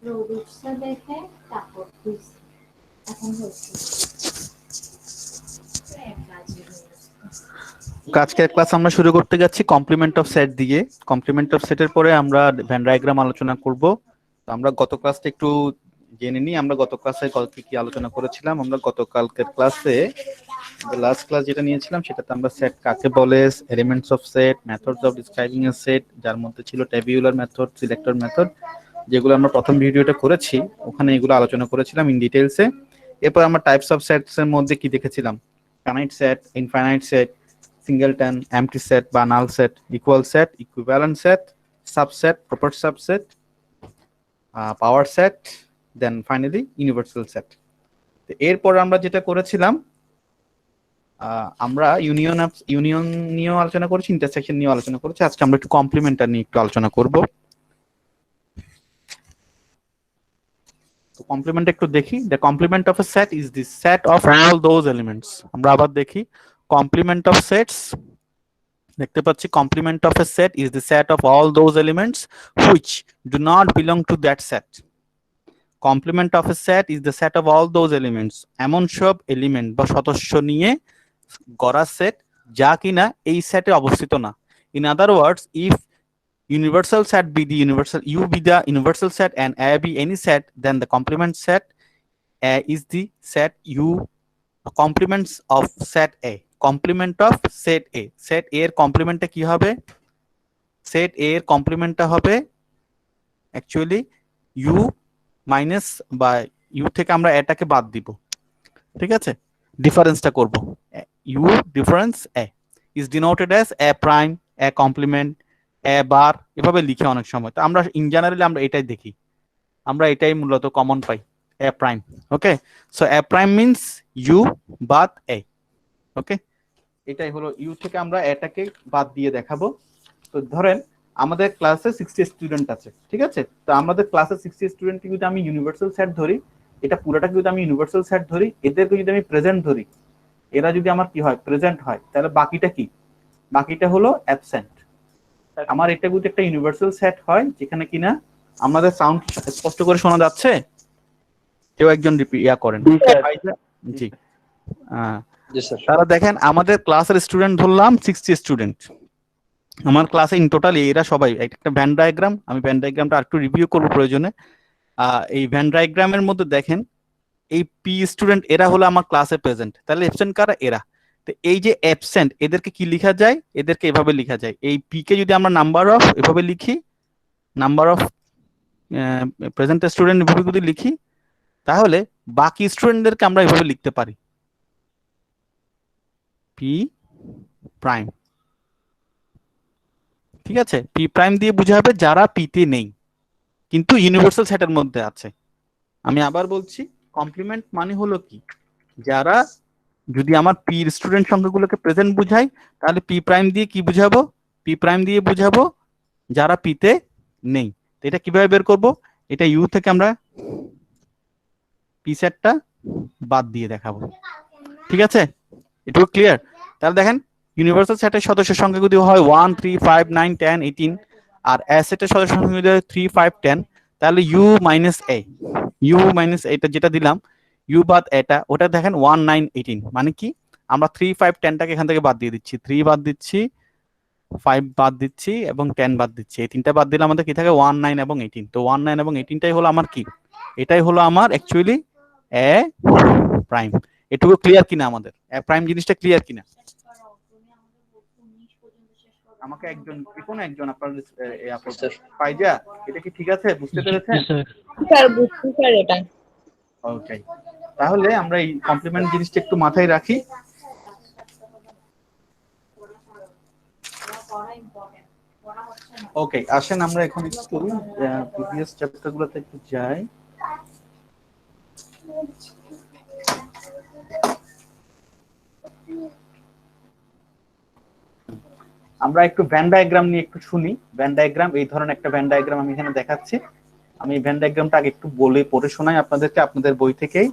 রুটসটা দেখে তারপর কুইজ এখন হচ্ছে আজকের ক্লাস আমরা শুরু করতে যাচ্ছি কমপ্লিমেন্ট অফ সেট দিয়ে। কমপ্লিমেন্ট অফ সেটের পরে আমরা ভেন ডায়াগ্রাম আলোচনা করব। তো আমরা গত ক্লাসটা একটু জেনে নিই, আমরা গত ক্লাসে কি কি আলোচনা করেছিলাম। আমরা গতকালকের ক্লাসে লাস্ট ক্লাস যেটা নিয়েছিলাম সেটাতে আমরা সেট কাকে বলে, elements of set, methods of describing a set, যার মধ্যে ছিল ট্যাবিউলার মেথড, সিলেক্টর মেথড, যেগুলো আমরা প্রথম ভিডিওটা করেছি ওখানে এগুলো আলোচনা করেছিলাম ইন ডিটেইলসে। এরপর আমরা টাইপস অফ সেটস এর মধ্যে কি দেখেছিলাম, finite set, infinite set, singleton, empty set বা null set, equal set, equivalent set, subset, proper subset, power set, then finally universal set. তো এরপর আমরা যেটা করেছিলাম, আমরা ইউনিয়ন নিয়েও আলোচনা করেছি, ইন্টারসেকশন নিয়েও আলোচনা করেছি। আজকে আমরা একটু কমপ্লিমেন্টার নিয়ে একটু আলোচনা করব। তো কমপ্লিমেন্ট একটু দেখি। The complement of a set is the set of all those elements. আমরা আবার দেখি কমপ্লিমেন্ট অফ সেটস। দেখতে পাচ্ছি complement of a set is the set of all those elements which do not belong to that set. Complement of a set is the set of all those elements, এমন সব element বা সদস্য নিয়ে গড়া set যা কিনা এই সেটে অবস্থিত না। In other words, if universal set be the universal, U be the universal set and A be any set, then the complement set A is the set U complements of set A. Complement of set A. Set A এর কমপ্লিমেন্টটা কি হবে? Set A এর কমপ্লিমেন্টটা হবে actually U minus বা U থেকে আমরা এটাকে বাদ দিব, ঠিক আছে? ডিফারেন্সটা করব। U difference A is denoted as A prime, A complement, এ বার, এভাবে লিখে অনেক সময়। তো আমরা ইন জেনারেলি আমরা এটাই দেখি, আমরা এটাই মূলত কমন পাই, A prime. Okay, so A prime means U বাদ এ। ওকে, এটাই হলো ইউ থেকে আমরা এটাকে বাদ দিয়ে দেখাবো। তো ধরেন আমাদের ক্লাসে 60 স্টুডেন্ট আছে, ঠিক আছে? তো আমাদের ক্লাসে 60 স্টুডেন্টকে যদি আমি ইউনিভার্সাল সেট ধরি, এটা পুরোটাকে যদি আমি ইউনিভার্সাল সেট ধরি, এদেরকে যদি আমি প্রেজেন্ট ধরি, এরা যদি আমার কি হয়, প্রেজেন্ট হয়, তাহলে বাকিটা কি? বাকিটা হলো অ্যাবসেন্ট। আমার এটা কিন্তু একটা ইউনিভার্সাল সেট হয় যেখানে কিনা আমাদের সাউন্ড স্পষ্ট করে শোনা যাচ্ছে। কেউ একজন ইয়া করেন জি। তারা দেখেন আমাদের ক্লাসের স্টুডেন্ট ধরলাম 60 স্টুডেন্ট। আমার ক্লাসে ইন টোটাল এরা সবাই একটা ভ্যান ডায়াগ্রাম, আমি ভ্যান ডায়াগ্রামটা আরেকটু রিভিউ করবো প্রয়োজনে। এই ভ্যান ডায়াগ্রামের মধ্যে দেখেন এই পি স্টুডেন্ট এরা হলো আমার ক্লাসে প্রেজেন্ট, তাহলে অ্যাবসেন্ট কারা? এরা। তো এই যে অ্যাবসেন্ট এদেরকে কি লেখা যায়? এদেরকে এভাবে লেখা যায়, এই পি কে যদি আমরা নাম্বার অফ এভাবে লিখি, নাম্বার অফ প্রেজেন্ট স্টুডেন্ট এভাবে যদি লিখি, তাহলে বাকি স্টুডেন্টদেরকে আমরা এভাবে লিখতে পারি, পি প্রাইম। ঠিক আছে, পি প্রাইম দিয়ে বোঝাবে যারা পিতে নেই কিন্তু ইউনিভার্সাল সেটের মধ্যে আছে। আমি আবার বলছি, কমপ্লিমেন্ট মানে হলো কি, যারা, যদি আমার পি স্টুডেন্ট সংখ্যাগুলোকে প্রেজেন্ট বুঝাই, তাহলে পি প্রাইম দিয়ে কি বুঝাবো? পি প্রাইম দিয়ে বুঝাবো যারা পিতে নেই। এটা কিভাবে বের করব? এটা ইউ থেকে আমরা পি সেটটা বাদ দিয়ে দেখাবো, ঠিক আছে? এটুকু ক্লিয়ার? তাহলে দেখেন ইউনিভার্সাল সেটের সদস্য সংখ্যা যদি হয় 1 3 5 9 10 18 আর এ সেটের সদস্য সংখ্যা যদি হয় 3 5 10, তাহলে U minus A, U minus এটা যেটা দিলাম ইউ বাদ এটা, ওটা দেখেন 1 9 18, মানে কি আমরা 3 5 10টাকে এখান থেকে বাদ দিয়ে দিচ্ছি, 3 বাদ দিচ্ছি, 5 বাদ দিচ্ছি এবং 10 বাদ দিচ্ছি। এই তিনটা বাদ দিলে আমাদের কি থাকে? 1 9 এবং 18। তো 1 9 এবং 18টাই হলো আমার কি? এটাই হলো আমার অ্যাকচুয়ালি এ প্রাইম। এটুকু ক্লিয়ার কিনা? আমাদের এ প্রাইম জিনিসটা ক্লিয়ার কিনা? আমাকে একজন, কোন একজন আপনার পাইজা, এটা কি ঠিক আছে? বুঝতে পেরেছেন? স্যার বুঝছি স্যার এটা। ওকে, তাহলে আমরা এই কমপ্লিমেন্ট জিনিসটা একটু মাথায় রাখি। ওকে, আসেন আমরা এখন একটু প্রিভিয়াস চ্যাপ্টারগুলোতে একটু যাই। আমরা একটু ভ্যান ডায়াগ্রাম নিয়ে একটু শুনি। ভ্যান ডায়াগ্রাম, এই ধরনের একটা ভ্যান ডায়াগ্রাম আমি এখানে দেখাচ্ছি। আমি ভ্যান ডায়াগ্রামটা আগে একটু বলে পড়ে শোনাই আপনাদেরকে, আপনাদের বই থেকেই।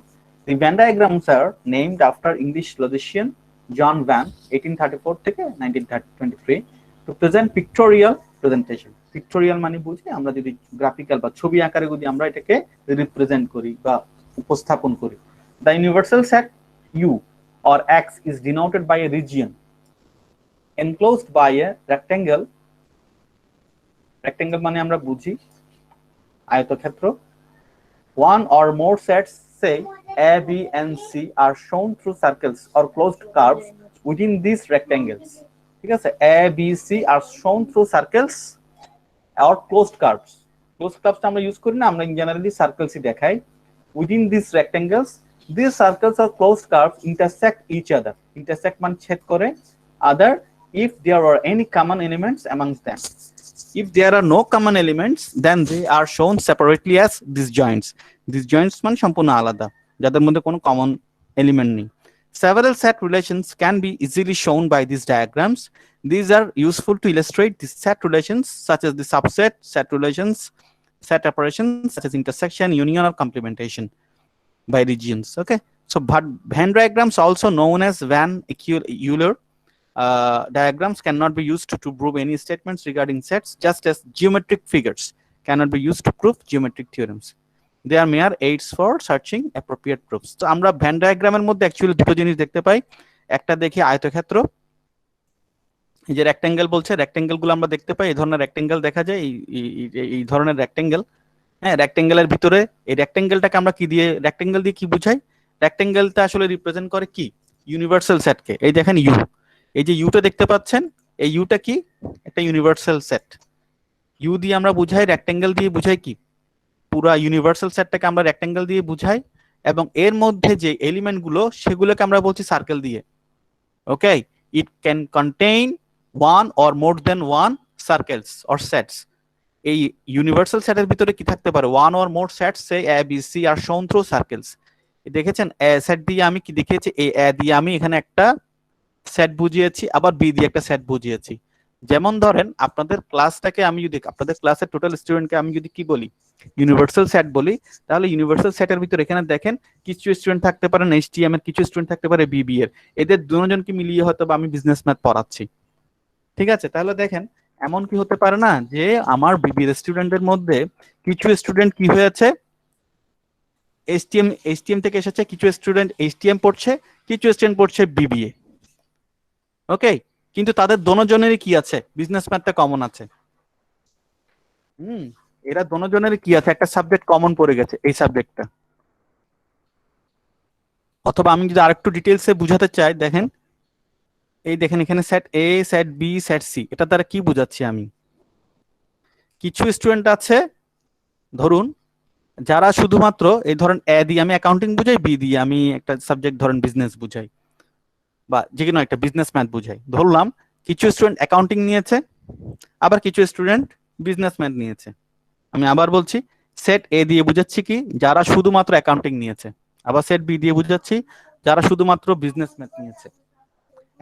The Venn diagrams are named after English logician John Vann 1834 থেকে 1923 to present pictorial representation. Pictorial মানে বুঝি আমরা যদি গ্রাফিক্যাল বা ছবি আকারে যদি আমরা এটাকে রিপ্রেজেন্ট করি বা উপস্থাপন করি। The universal set U or X is denoted by a region enclosed by a rectangle. Rectangle মানে আমরা বুঝি আয়তক্ষেত্র। One or more sets, say A, B, and C, are shown through circles or closed curves within these rectangles. ঠিক আছে, A, B, C are shown through circles or closed curves. Closed curves আমরা use করি না, আমরা generally সার্কেলসই দেখাই। Within these rectangles, these circles or closed curves intersect each other. Intersect মানে ছেদ করে, other if there are any common elements amongst them. If there are no common elements, then they are shown separately as disjoints. Disjoints মানে সম্পূর্ণ আলাদা, যাদের মধ্যে কোনো common element নেই। Several set relations can be easily shown by these diagrams. These are useful to illustrate the set relations such as the subset, set relations, set operations such as intersection, union, or complementation by regions. Okay, so but Venn diagrams, also known as Van Euler diagrams, cannot be used to prove any statements regarding sets, just as geometric figures cannot be used to prove geometric theorems. They are mere aids for searching appropriate proofs. So আমরা Venn diagram এর মধ্যে actually দুটো জিনিস দেখতে পাই। একটা দেখি আয়তক্ষেত্র, এই যে রেক্ট্যাঙ্গেল বলছে, রেক্ট্যাঙ্গেল গুলো আমরা দেখতে পাই, এই ধরনের রেক্ট্যাঙ্গেল দেখা যায়, এই ধরনের রেক্ট্যাঙ্গেল। হ্যাঁ, রেক্ট্যাঙ্গেলের ভিতরে এই রেক্ট্যাঙ্গেলটাকে আমরা কি দিয়ে, রেক্ট্যাঙ্গেল দিয়ে কি বুঝাই? রেক্ট্যাঙ্গেলটা আসলে রিপ্রেজেন্ট করে কি? ইউনিভার্সাল সেটকে। এই দেখেন ইউ, এই যে ইউটা দেখতে পাচ্ছেন, এই ইউটা কি? একটা ইউনিভার্সাল সেট। ইউ দিয়ে আমরা বুঝাই, রেক্ট্যাঙ্গেল দিয়ে বুঝাই কি? পুরা ইউনিভার্সাল সেটটাকে আমরা রেক্ট্যাঙ্গেল দিয়ে বুঝাই, এবং এর মধ্যে যে এলিমেন্ট গুলো সেগুলোকে আমরা বলছি সার্কেল দিয়ে। Okay, it can contain one or more than one circles or sets. এই ইউনিভার্সাল সেটের ভিতরে কি থাকতে পারে? One or more sets, say A B C আর শোন থ্রু সার্কেলস। দেখেছেন এ সেট দিয়ে আমি কি দেখিয়েছি? এ দিয়ে আমি এখানে একটা সেট বুঝিয়েছি, আবার বি দিয়ে একটা সেট বুঝিয়েছি। যেমন ধরেন আপনাদের ক্লাসটাকে আমি যদি, আপনাদের ক্লাসের টোটাল স্টুডেন্টকে আমি যদি কি বলি? ইউনিভার্সাল সেট বলি, তাহলে ইউনিভার্সাল সেটের ভিতরে এখানে দেখেন কিছু স্টুডেন্ট থাকতে পারেন এইচটিএম এর, কিছু স্টুডেন্ট থাকতে পারে বিবি এর, এদের দুজনকে মিলিয়ে হয়তো বা আমি বিজনেস ম্যাথ পড়াচ্ছি। ঠিক আছে, তাহলে দেখেন এমন কি হতে পারে না যে আমার বিবি এর স্টুডেন্টের মধ্যে কিছু স্টুডেন্ট কি হয়েছে, এইচটিএম থেকে এসেছে, কিছু স্টুডেন্ট এইচটিএম পড়ছে, কিছু স্টুডেন্ট পড়ছে বিবিএ। ওকে, কিন্তু তাদের দোনোজনেরই কি আছে? বিজনেস ম্যাথটা কমন আছে। এরা দোনোজনেরই কি আছে? একটা সাবজেক্ট কমন পড়ে গেছে, এই সাবজেক্টটা। অথবা আমি যদি আরেকটু ডিটেইলসে বুঝাতে চাই, দেখেন এই দেখেন এখানে সেট এ, সেট বি, সেট সি, এটা দ্বারা কি বুঝাচ্ছি আমি? কিছু স্টুডেন্ট আছে ধরুন যারা শুধুমাত্র এই ধরেন এ দিয়ে আমি অ্যাকাউন্টিং বুঝাই, বি দিয়ে আমি একটা সাবজেক্ট ধরেন বিজনেস বুঝাই, বা যে কোনো একটা বিজনেস ম্যাথ বুঝাই। ধরলাম কিছু স্টুডেন্ট অ্যাকাউন্টিং নিয়েছে, আবার কিছু স্টুডেন্ট বিজনেস ম্যাথ নিয়েছে। আমি আবার বলছি, সেট এ দিয়ে বুঝাচ্ছি কি? যারা শুধুমাত্র অ্যাকাউন্টিং নিয়েছে, আবার সেট বি দিয়ে বুঝাচ্ছি যারা শুধুমাত্র বিজনেস ম্যাথ নিয়েছে।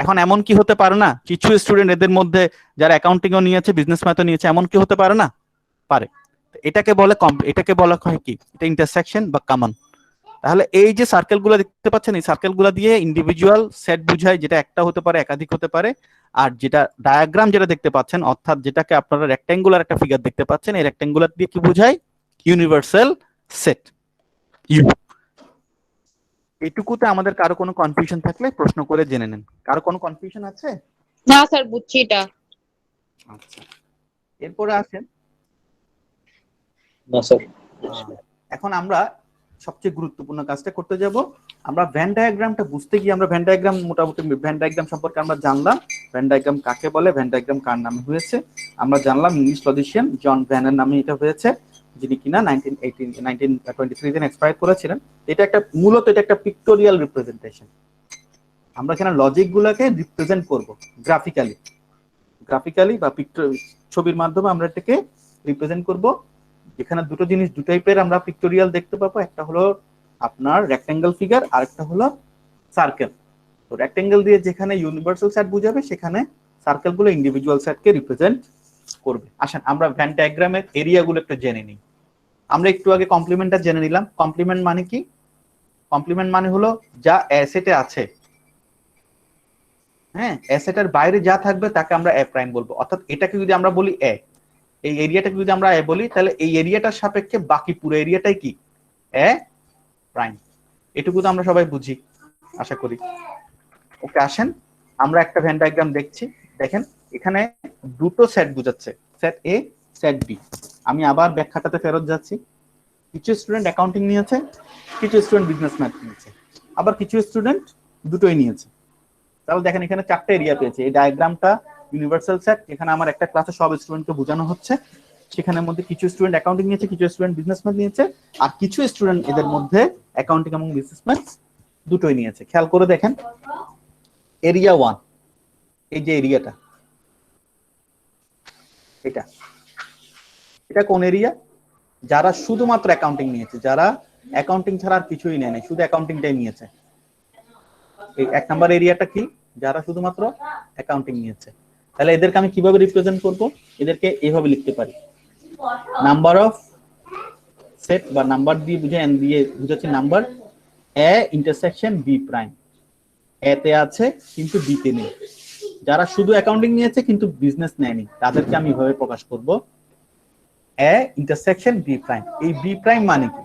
এখন এমন কি হতে পারে না কিছু স্টুডেন্ট এদের মধ্যে যারা অ্যাকাউন্টিংও নিয়েছে, বিজনেস ম্যাথও নিয়েছে, এমন কি হতে পারে না? পারে। এটাকে বলা হয় কি? এটা ইন্টারসেকশন বা কমন। তাহলে এই যে সার্কেলগুলো দেখতে পাচ্ছেন, এই সার্কেলগুলো দিয়ে ইন্ডিভিজুয়াল সেট বুঝায়, যেটা একটা হতে পারে, একাধিক হতে পারে। আর যেটা ডায়াগ্রাম যেটা দেখতে পাচ্ছেন, অর্থাৎ যেটাকে আপনারা রেক্ট্যাঙ্গুলার একটা ফিগার দেখতে পাচ্ছেন, এই রেক্ট্যাঙ্গুলার দিয়ে কি বুঝায়? Universal set you. এটুকুতে আমাদের কারো কোনো কনফিউশন থাকলে প্রশ্ন করে জেনে নেন। কারো কোনো কনফিউশন আছে? না স্যার, বুঝছি এটা। আচ্ছা, এরপরে আসেন। না স্যার। এখন আমরা সবচেয়ে গুরুত্বপূর্ণ কাজটা করতে যাব। আমরা ভ্যান ডায়াগ্রামটা বুঝতে গিয়ে, আমরা ভ্যান ডায়াগ্রাম মোটামুটি ভ্যান ডায়াগ্রাম সম্পর্কে আমরা জানলাম। ভ্যান ডায়াগ্রাম কাকে বলে, ভ্যান ডায়াগ্রাম কার নামে হয়েছে আমরা জানলাম। ইংলিশ লজিশিয়ান জন ভ্যানের নামে এটা হয়েছে, যিনি কিনা 1923 এক্সপায়ার করেছিলেন। এটা একটা মূলত এটা একটা পিক্টোরিয়াল রিপ্রেজেন্টেশন। আমরা এখানে লজিক গুলোকে রিপ্রেজেন্ট করব গ্রাফিক্যালি বা ছবির মাধ্যমে আমরা এটাকে রিপ্রেজেন্ট করব। এখানে দুটো জিনিস, দু টাইপের আমরা পিক্টোরিয়াল দেখতে পাবো। একটা হলো আপনার রেক্ট্যাঙ্গেল ফিগার, আর একটা হলো সার্কেল। তো রেক্ট্যাঙ্গেল দিয়ে যেখানে ইউনিভার্সাল সেট বুঝাবে, সেখানে সার্কেল গুলো ইন্ডিভিজুয়াল সেটকে রিপ্রেজেন্ট করবে। আসেন আমরা ভ্যান ডায়াগ্রামের এরিয়া গুলো একটু জেনে নিই। আমরা একটু আগে কমপ্লিমেন্টটা জেনে নিলাম। কমপ্লিমেন্ট মানে কি? কমপ্লিমেন্ট মানে হলো যা অ্যাসেটে আছে, হ্যাঁ, অ্যাসেটের বাইরে যা থাকবে তাকে আমরা এ প্রাইম বলবো। অর্থাৎ এটাকে যদি আমরা বলি এ, এই এরিয়াটাকে যদি আমরা এ বলি তাহলে এই এরিয়াটার সাপেক্ষে বাকি পুরো এরিয়াটাই কি এ প্রাইম। এটুকু তো আমরা সবাই বুঝি আশা করি। ওকে, আসেন আমরা একটা ভেন ডায়াগ্রাম দেখছি। দেখেন এখানে দুটো সেট বোঝাচ্ছে, সেট এ, সেট বি। আমি আবার ব্যাখ্যাটাতে ফেরত যাচ্ছি। কিছু স্টুডেন্ট অ্যাকাউন্টিং নিয়েছে, কিছু স্টুডেন্ট বিজনেস ম্যাথ নিয়েছে, আবার কিছু স্টুডেন্ট দুটোই নিয়েছে। তাহলে দেখেন এখানে চারটে এরিয়া পেয়েছে। এই ডায়াগ্রামটা ইউনিভার্সাল সেট, এখানে আমার একটা ক্লাসে সব স্টুডেন্টকে বোঝানো হচ্ছে। সেখানের মধ্যে কিছু স্টুডেন্ট অ্যাকাউন্টিং নিয়েছে, কিছু স্টুডেন্ট বিজনেস ম্যাথ নিয়েছে, আর কিছু স্টুডেন্ট এদের মধ্যে অ্যাকাউন্টিং এবং বিজনেস ম্যাথ দুটোই নিয়েছে। খেয়াল করে দেখেন এরিয়া 1, এই যে এরিয়াটা, এটা এটা কোন এরিয়া? যারা শুধুমাত্র অ্যাকাউন্টিং নিয়েছে, যারা অ্যাকাউন্টিং ছাড়া আর কিছুই নেয় নাই, শুধু অ্যাকাউন্টিংটাই নিয়েছে। এই 1 নাম্বার এরিয়াটা কি? যারা শুধুমাত্র অ্যাকাউন্টিং নিয়েছে। তাহলে এদেরকে আমি কিভাবে রিপ্রেজেন্ট করব? এদেরকে এইভাবে লিখতে পারি, নাম্বার অফ সেট বা নাম্বার দিয়ে বুঝে, এন দিয়ে বুঝাচ্ছি number A intersection B prime. A তে আছে কিন্তু বি তে নেই। যারা শুধু অ্যাকাউন্টিং নিয়েছে কিন্তু বিজনেস নেয়নি, তাদেরকে আমি এভাবে প্রকাশ করব এ ইন্টারসেকশন বি প্রাইম। এই বি প্রাইম মানে কি?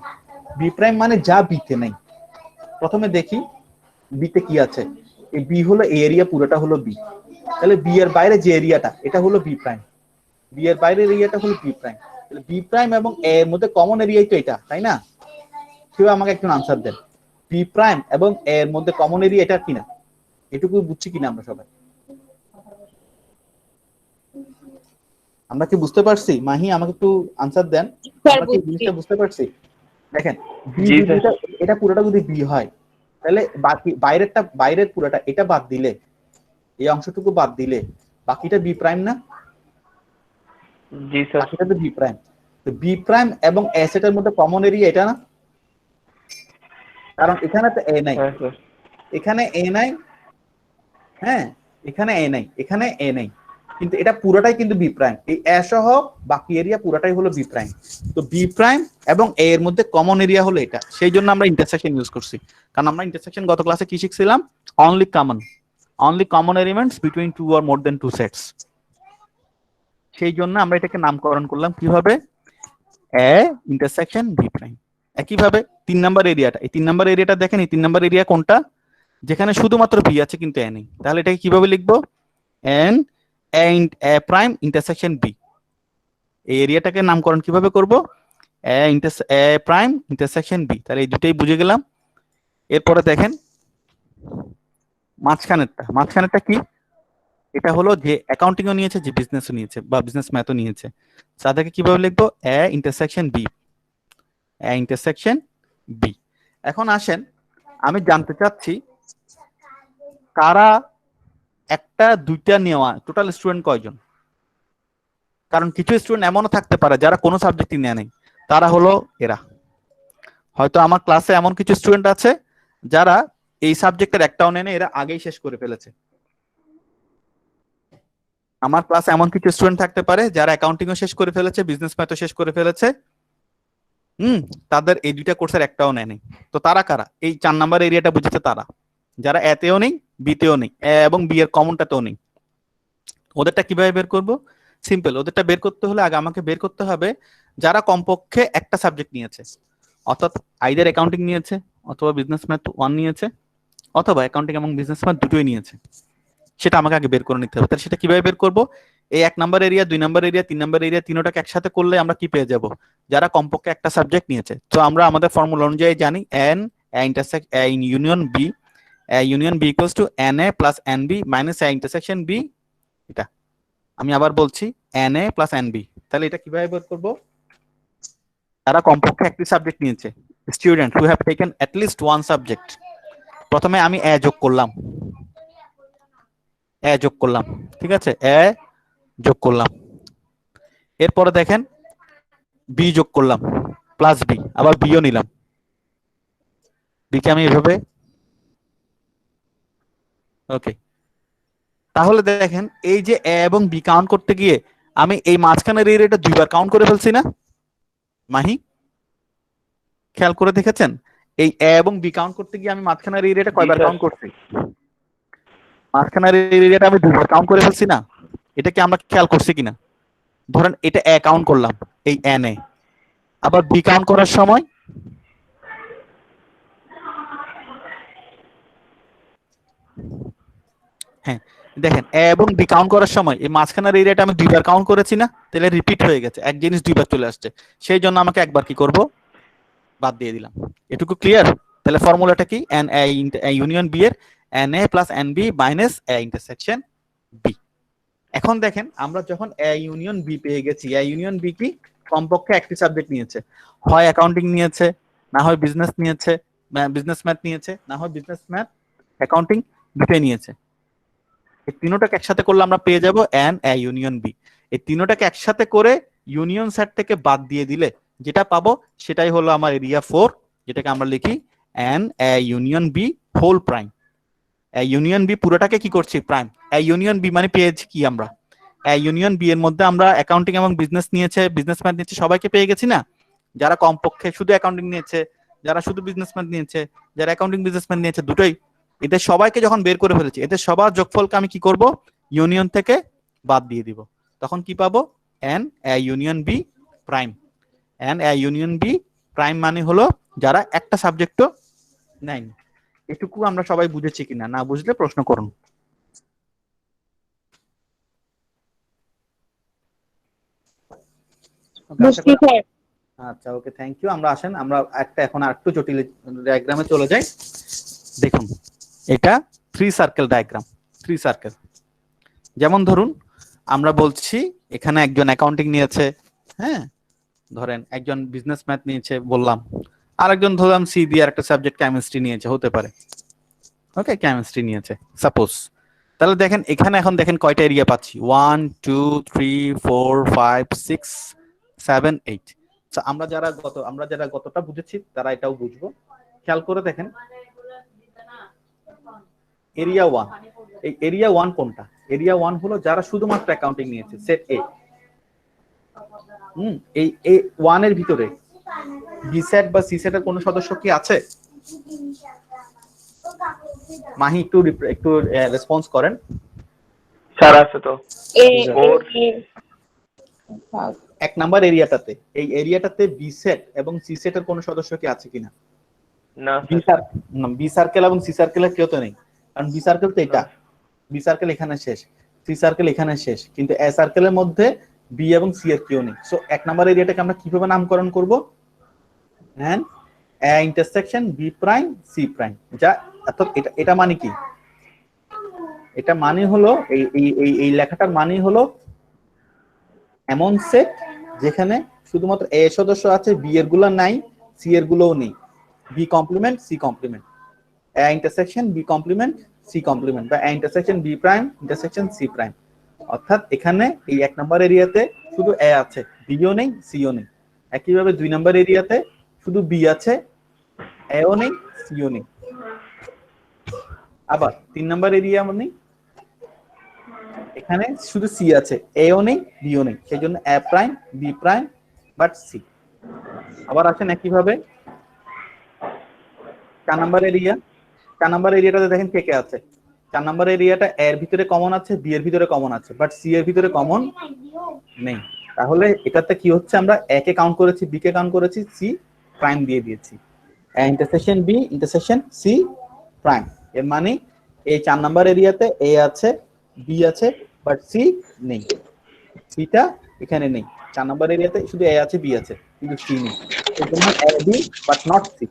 বি প্রাইম মানে যা বি তে নেই। প্রথমে দেখি বি তে কি আছে। এই বি হলো এই এরিয়া, পুরোটা হলো বি। তাহলে বি এর বাইরে যে এরিয়াটা, এটা হলো বি প্রাইম। বি এর বাইরের এরিয়াটা হলো বি প্রাইম। তাহলে বি প্রাইম এবং এ এর মধ্যে কমন এরিয়াই তো এটা, তাই না? কেউ আমাকে একটু আনসার দেন, বি প্রাইম এবং এ এর মধ্যে কমন এরিয়া এটা কিনা? এটুকু বুঝছি কিনা আমরা সবাই? আমরা কি বুঝতে পারছি? মাহি আমাকে একটু আনসার দেন, আমরা কি জিনিসটা বুঝতে পারছি? দেখেন এটা পুরোটা যদি বি হয়, তাহলে বাকি বাইরের পুরোটা, এটা বাদ দিলে, এই অংশটুকু বাদ দিলে বাকিটা বি প্রাইম না? জি স্যার। বাকিটা তো বি প্রাইম। তো বি প্রাইম এবং এ সেটের মধ্যে কমন এরিয়া এটা না? কারণ এখানে তো এ নাই, এখানে এ নাই, হ্যাঁ এখানে এ নাই, এখানে এ নাই, কিন্তু এটা পুরোটাই কিন্তু বি প্রাইম। এই এ সহ বাকি এরিয়া পুরোটাই হলো বি প্রাইম। তো বি প্রাইম এবং এ এর মধ্যে কমন এরিয়া হলো এটা। সেই জন্য আমরা ইন্টারসেকশন ইউজ করছি। কারণ আমরা ইন্টারসেকশন গত ক্লাসে কি শিখছিলাম? Only common elements between two or more than two sets. সেই জন্য আমরা এটাকে নামকরণ করলাম কিভাবে? A intersection B prime. একইভাবে 3 নাম্বার এরিয়াটা, এই 3 নাম্বার এরিয়াটা দেখেন, এই 3 নাম্বার এরিয়া কোনটা? যেখানে শুধুমাত্র বি আছে কিন্তু এ নেই। তাহলে এটাকে কিভাবে লিখবো? N A prime intersection B. এই এরিয়াটাকে নামকরণ কিভাবে করব? A prime intersection B. তাহলে এই দুটোই বুঝে গেলাম। এরপরে দেখেন মাঝখানেরটা কি? এটা হলো যে অ্যাকাউন্টিংও নিয়েছে, যে বিজনেসও নিয়েছে বা বিজনেস ম্যাথও নিয়েছে, তাদেরকে কিভাবে লিখবো? A intersection B, A intersection B. এখন আসেন আমি জানতে চাচ্ছি কারা একটা দুইটা নেওয়া, টোটাল স্টুডেন্ট কয়জন? কারণ কিছু স্টুডেন্ট এমনও থাকতে পারে যারা কোনো সাবজেক্টই নেয় নাই, তারা হলো এরা। হয়তো আমার ক্লাসে এমন কিছু স্টুডেন্ট আছে যারা এই সাবজেক্টের একটাও নেয় না, এরা আগেই শেষ করে ফেলেছে। আমার ক্লাসে এমন কিছু স্টুডেন্ট থাকতে পারে যারা অ্যাকাউন্টিংও শেষ করে ফেলেছে, বিজনেস ম্যাথও শেষ করে ফেলেছে, তাদের এই দুইটা কোর্সের একটাও নেয় নাই। তো তারা কারা? এই 4 নাম্বার এরিয়াটা বুঝেছে তারা, যারা এতেও নেই, বিতেও নেই, এ এবং বি এর কমনটাতেও নেই। ওদেরটা কিভাবে বের করব? সিম্পল। ওদেরটা বের করতে হলে আগে আমাকে বের করতে হবে যারা কমপক্ষে একটা সাবজেক্ট নিয়েছে, অর্থাৎ আইদার অ্যাকাউন্টিং নিয়েছে, অথবা বিজনেস ম্যাথ 1 নিয়েছে, অথবা অ্যাকাউন্টিং এবং বিজনেস ম্যাথ দুটোই নিয়েছে। সেটা আমাকে আগে বের করে নিতে হবে। তাহলে সেটা কিভাবে বের করব? এই 1 number area, 2 number area, 3 number area, তিনটাকে একসাথে করলে আমরা কি পেয়ে যাব? যারা কমপক্ষে একটা সাবজেক্ট নিয়েছে। তো আমরা আমাদের ফর্মুলা অনুযায়ী জানি N intersect A union B, union B equals to N A plus N B minus A intersection B. এটা আমি আবার বলছি, N A plus N B. তাহলে এটা কিভাবে বের করব? যারা কমপক্ষে একটি সাবজেক্ট নিয়েছে, student who have taken at least one subject. প্রথমে আমি এ যোগ করলাম, ঠিক আছে, এ যোগ করলাম। এরপরে দেখেন বি যোগ করলাম, প্লাস বি, আবার বিও নিলাম। বিকে আমি এভাবে, ওকে। তাহলে দেখেন এই যে এ এবং বি কাউন্ট করতে গিয়ে আমি এই মাঝখানের এরিয়াটা দুইবার কাউন্ট করে ফেলছি না মাহি? খেয়াল করে দেখেছেন এই এ এবং বি কাউন্ট করতে গিয়ে আমি মাঝখানের এরিয়াটা কয়বার কাউন্ট করছি? মাঝখানের এরিয়াটা আমি দুইবার কাউন্ট করে ফেলছি না? এটা কি আমরা খেয়াল করছি কিনা? ধরেন এটা এ কাউন্ট করলাম এই এন এ, আবার বি কাউন্ট করার সময় হ্যাঁ দেখেন এ এবং বি কাউন্ট করার সময় এই মাঝখানের এরিয়াটা আমি দুইবার কাউন্ট করেছি না, তাহলে রিপিট হয়ে গেছে, এক জিনিস দুইবার চলে আসছে, সেই জন্য আমাকে একবার কি করব, বাদ দিয়ে দিলাম। এটুকু ক্লিয়ার? তাহলে ফর্মুলাটা কি, এন এ ইউনিয়ন বি এর N A plus N B minus A intersection B. এখন দেখেন আমরা যখন এ ইউনিয়ন বি পেয়ে গেছি, এ ইউনিয়ন বি কি কমপক্ষে একটি সাবজেক্ট নিয়েছে, হয় অ্যাকাউন্টিং নিয়েছে, না হয় বিজনেস নিয়েছে, বিজনেস ম্যাথ নিয়েছে, না হয় বিজনেস ম্যাথ অ্যাকাউন্টিং দুটোই নিয়েছে। এই তিনোটাকে একসাথে করলে আমরা পেয়ে যাব এন এ ইউনিয়ন বি। এই তিনোটাকে একসাথে করে ইউনিয়ন সেট থেকে বাদ দিয়ে দিলে যেটা পাবো সেটাই হলো আমার এরিয়া 4, যেটাকে আমরা লিখি N A union B whole prime. A union B পুরোটাকে কি করছি, প্রাইম। এ ইউনিয়ন বি মানে পেয়েছি কি আমরা, এ ইউনিয়ন বি এর মধ্যে আমরা অ্যাকাউন্টিং এবং বিজনেস নিয়েছে, বিজনেস ম্যাথ নিয়েছে, সবাইকে পেয়ে গেছি না? যারা কমপক্ষে শুধু অ্যাকাউন্টিং নিয়েছে, যারা শুধু বিজনেস ম্যাথ নিয়েছে, যারা অ্যাকাউন্টিং বিজনেস ম্যাথ নিয়েছে, দুটোই, এদের সবাইকে যখন বের করে ফেলেছি, এদের সবার যোগফলকে আমি কি করব, ইউনিয়ন থেকে বাদ দিয়ে দিব। তখন কি পাবো, N A union B prime. N A union B prime মানে হলো যারা একটা সাবজেক্টও নেয়নি। এটুকু আমরা সবাই বুঝেছি কিনা, না বুঝলে প্রশ্ন করুন। বুঝছি স্যার। আচ্ছা ওকে, থ্যাংক ইউ। আমরা আসেন আমরা একটা এখন আরেকটু জটিল ডায়াগ্রামে চলে যাই। দেখুন এটা 3 সার্কেল ডায়াগ্রাম। 3 সার্কেল, যেমন ধরুন আমরা বলছি এখানে একজন অ্যাকাউন্টিং নিয়েছে, হ্যাঁ ধরেন একজন বিজনেস ম্যাথ নিয়েছে বললাম, আরেকজন ধরলাম সি দিয়ে একটা সাবজেক্ট কেমিস্ট্রি নিয়েছে, হতে পারে, ওকে কেমিস্ট্রি নিয়েছে সাপোজ। তাহলে দেখেন এখানে এখন দেখেন কয়টা এরিয়া পাচ্ছি, 1 2 3 4 5 6 7 8। আমরা যারা গতটা বুঝেছি তারা এটাও বুঝবো। খেয়াল করে দেখেন এরিয়া 1, এই এরিয়া 1 কোনটা, এরিয়া 1 হলো যারা শুধুমাত্র অ্যাকাউন্টিং নিয়েছে, সেট এ। এই এ 1 এর ভিতরে বি সেট বা সি সেটের কোনো সদস্য কি আছে? মাহি একটু রেসপন্স করেন। স্যার আছে তো। এ ওর এক নাম্বার এরিয়াটাতে, এই এরিয়াটাতে বি সেট এবং সি সেটের কোনো সদস্য কি আছে কিনা? না বি সার্কেল এবং সি সার্কেলের কেউ তো নেই, কারণ বি সার্কেল তো এটা, বি সার্কেল এখানে শেষ, সি সার্কেল এখানে শেষ, কিন্তু এ সার্কেলের মধ্যে বি এবং সি এর কেউ নেই। সো এক নাম্বার এরিয়াটাকে আমরা কিভাবে নামকরণ করব, and A intersection B prime C prime. যা এটা মানে কি, এটা মানে হলো এই লেখাটার মানে হলো এমন সেট যেখানে শুধুমাত্র এ সদস্য আছে, বি এর গুলো নাই, সি এর গুলোও নেই। B complement C complement, A intersection B complement C complement, বা A intersection B prime intersection C prime. অর্থাৎ এখানে এই এক নাম্বার এরিয়াতে শুধু এ আছে, বিও নেই সিও নেই। একইভাবে 2 নাম্বার এরিয়াতে শুধু বি আছে, এও নেই সিও নেই। আবার 3 নাম্বার এরিয়া মানে এখানে শুধু সি আছে, এও নেই বিও নেই, সেই জন্য A prime B prime but C. আবার আসেন একইভাবে 4 নাম্বার এরিয়া, 4 নাম্বার এরিয়াটাতে দেখেন কে কে আছে। 4 নাম্বার এরিয়াটা এর ভিতরে কমন আছে, বি এর ভিতরে কমন আছে, বাট সি এর ভিতরে কমন নেই। তাহলে এটাতে কি হচ্ছে, আমরা এ কে কাউন্ট করেছি, বি কে কাউন্ট করেছি, সি প্রাইম দিয়ে দিয়েছি। A intersection B intersection C prime, এর মানে এই 4 নাম্বার এরিয়াতে এ আছে বি আছে বাট সি নেই, সিটা এখানে নেই। 4 নাম্বার এরিয়াতে শুধু এ আছে বি আছে কিন্তু সি নেই, এর জন্য A B but not C.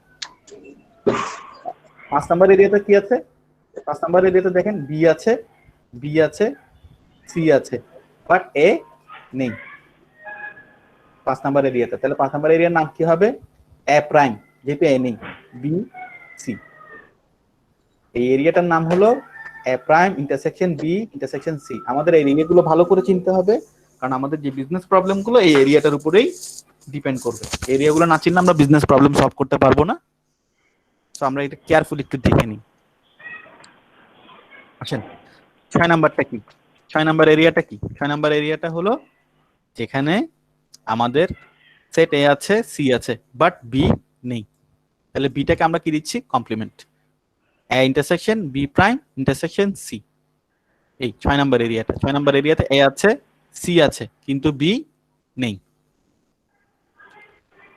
5 number এরিয়াতে কি আছে, 5 নাম্বার এরিয়াতে দেখেন বি আছে সি আছে বাট এ নেই 5 নাম্বার এরিয়াতে। তাহলে 5 নাম্বার এরিয়ার নাম কি হবে, এ প্রাইম, যেহেতু এ নেই, বি সি। এই এরিয়াটার নাম হলো A prime intersection B intersection C. আমাদের এই এরিয়াগুলো ভালো করে চিনতে হবে, কারণ আমাদের যে বিজনেস প্রবলেম গুলো এই এরিয়াটার উপরেই ডিপেন্ড করবে। এরিয়াগুলো না চিনলে আমরা বিজনেস প্রবলেম সলভ করতে পারবো না। তো আমরা এটা কেয়ারফুলি একটু দেখে নিই। আসেন 6 নাম্বারটা কি, 6 নাম্বার এরিয়াটা কি? 6 নাম্বার এরিয়াটা হলো যেখানে আমাদের সেট এ আছে সি আছে বাট বি নেই, তাহলে বিটাকে আমরা কি দিচ্ছি, complement. A intersection B prime intersection C, এই 6 নাম্বার এরিয়াটা। 6 নাম্বার এরিয়াতে এ আছে সি আছে কিন্তু বি নেই।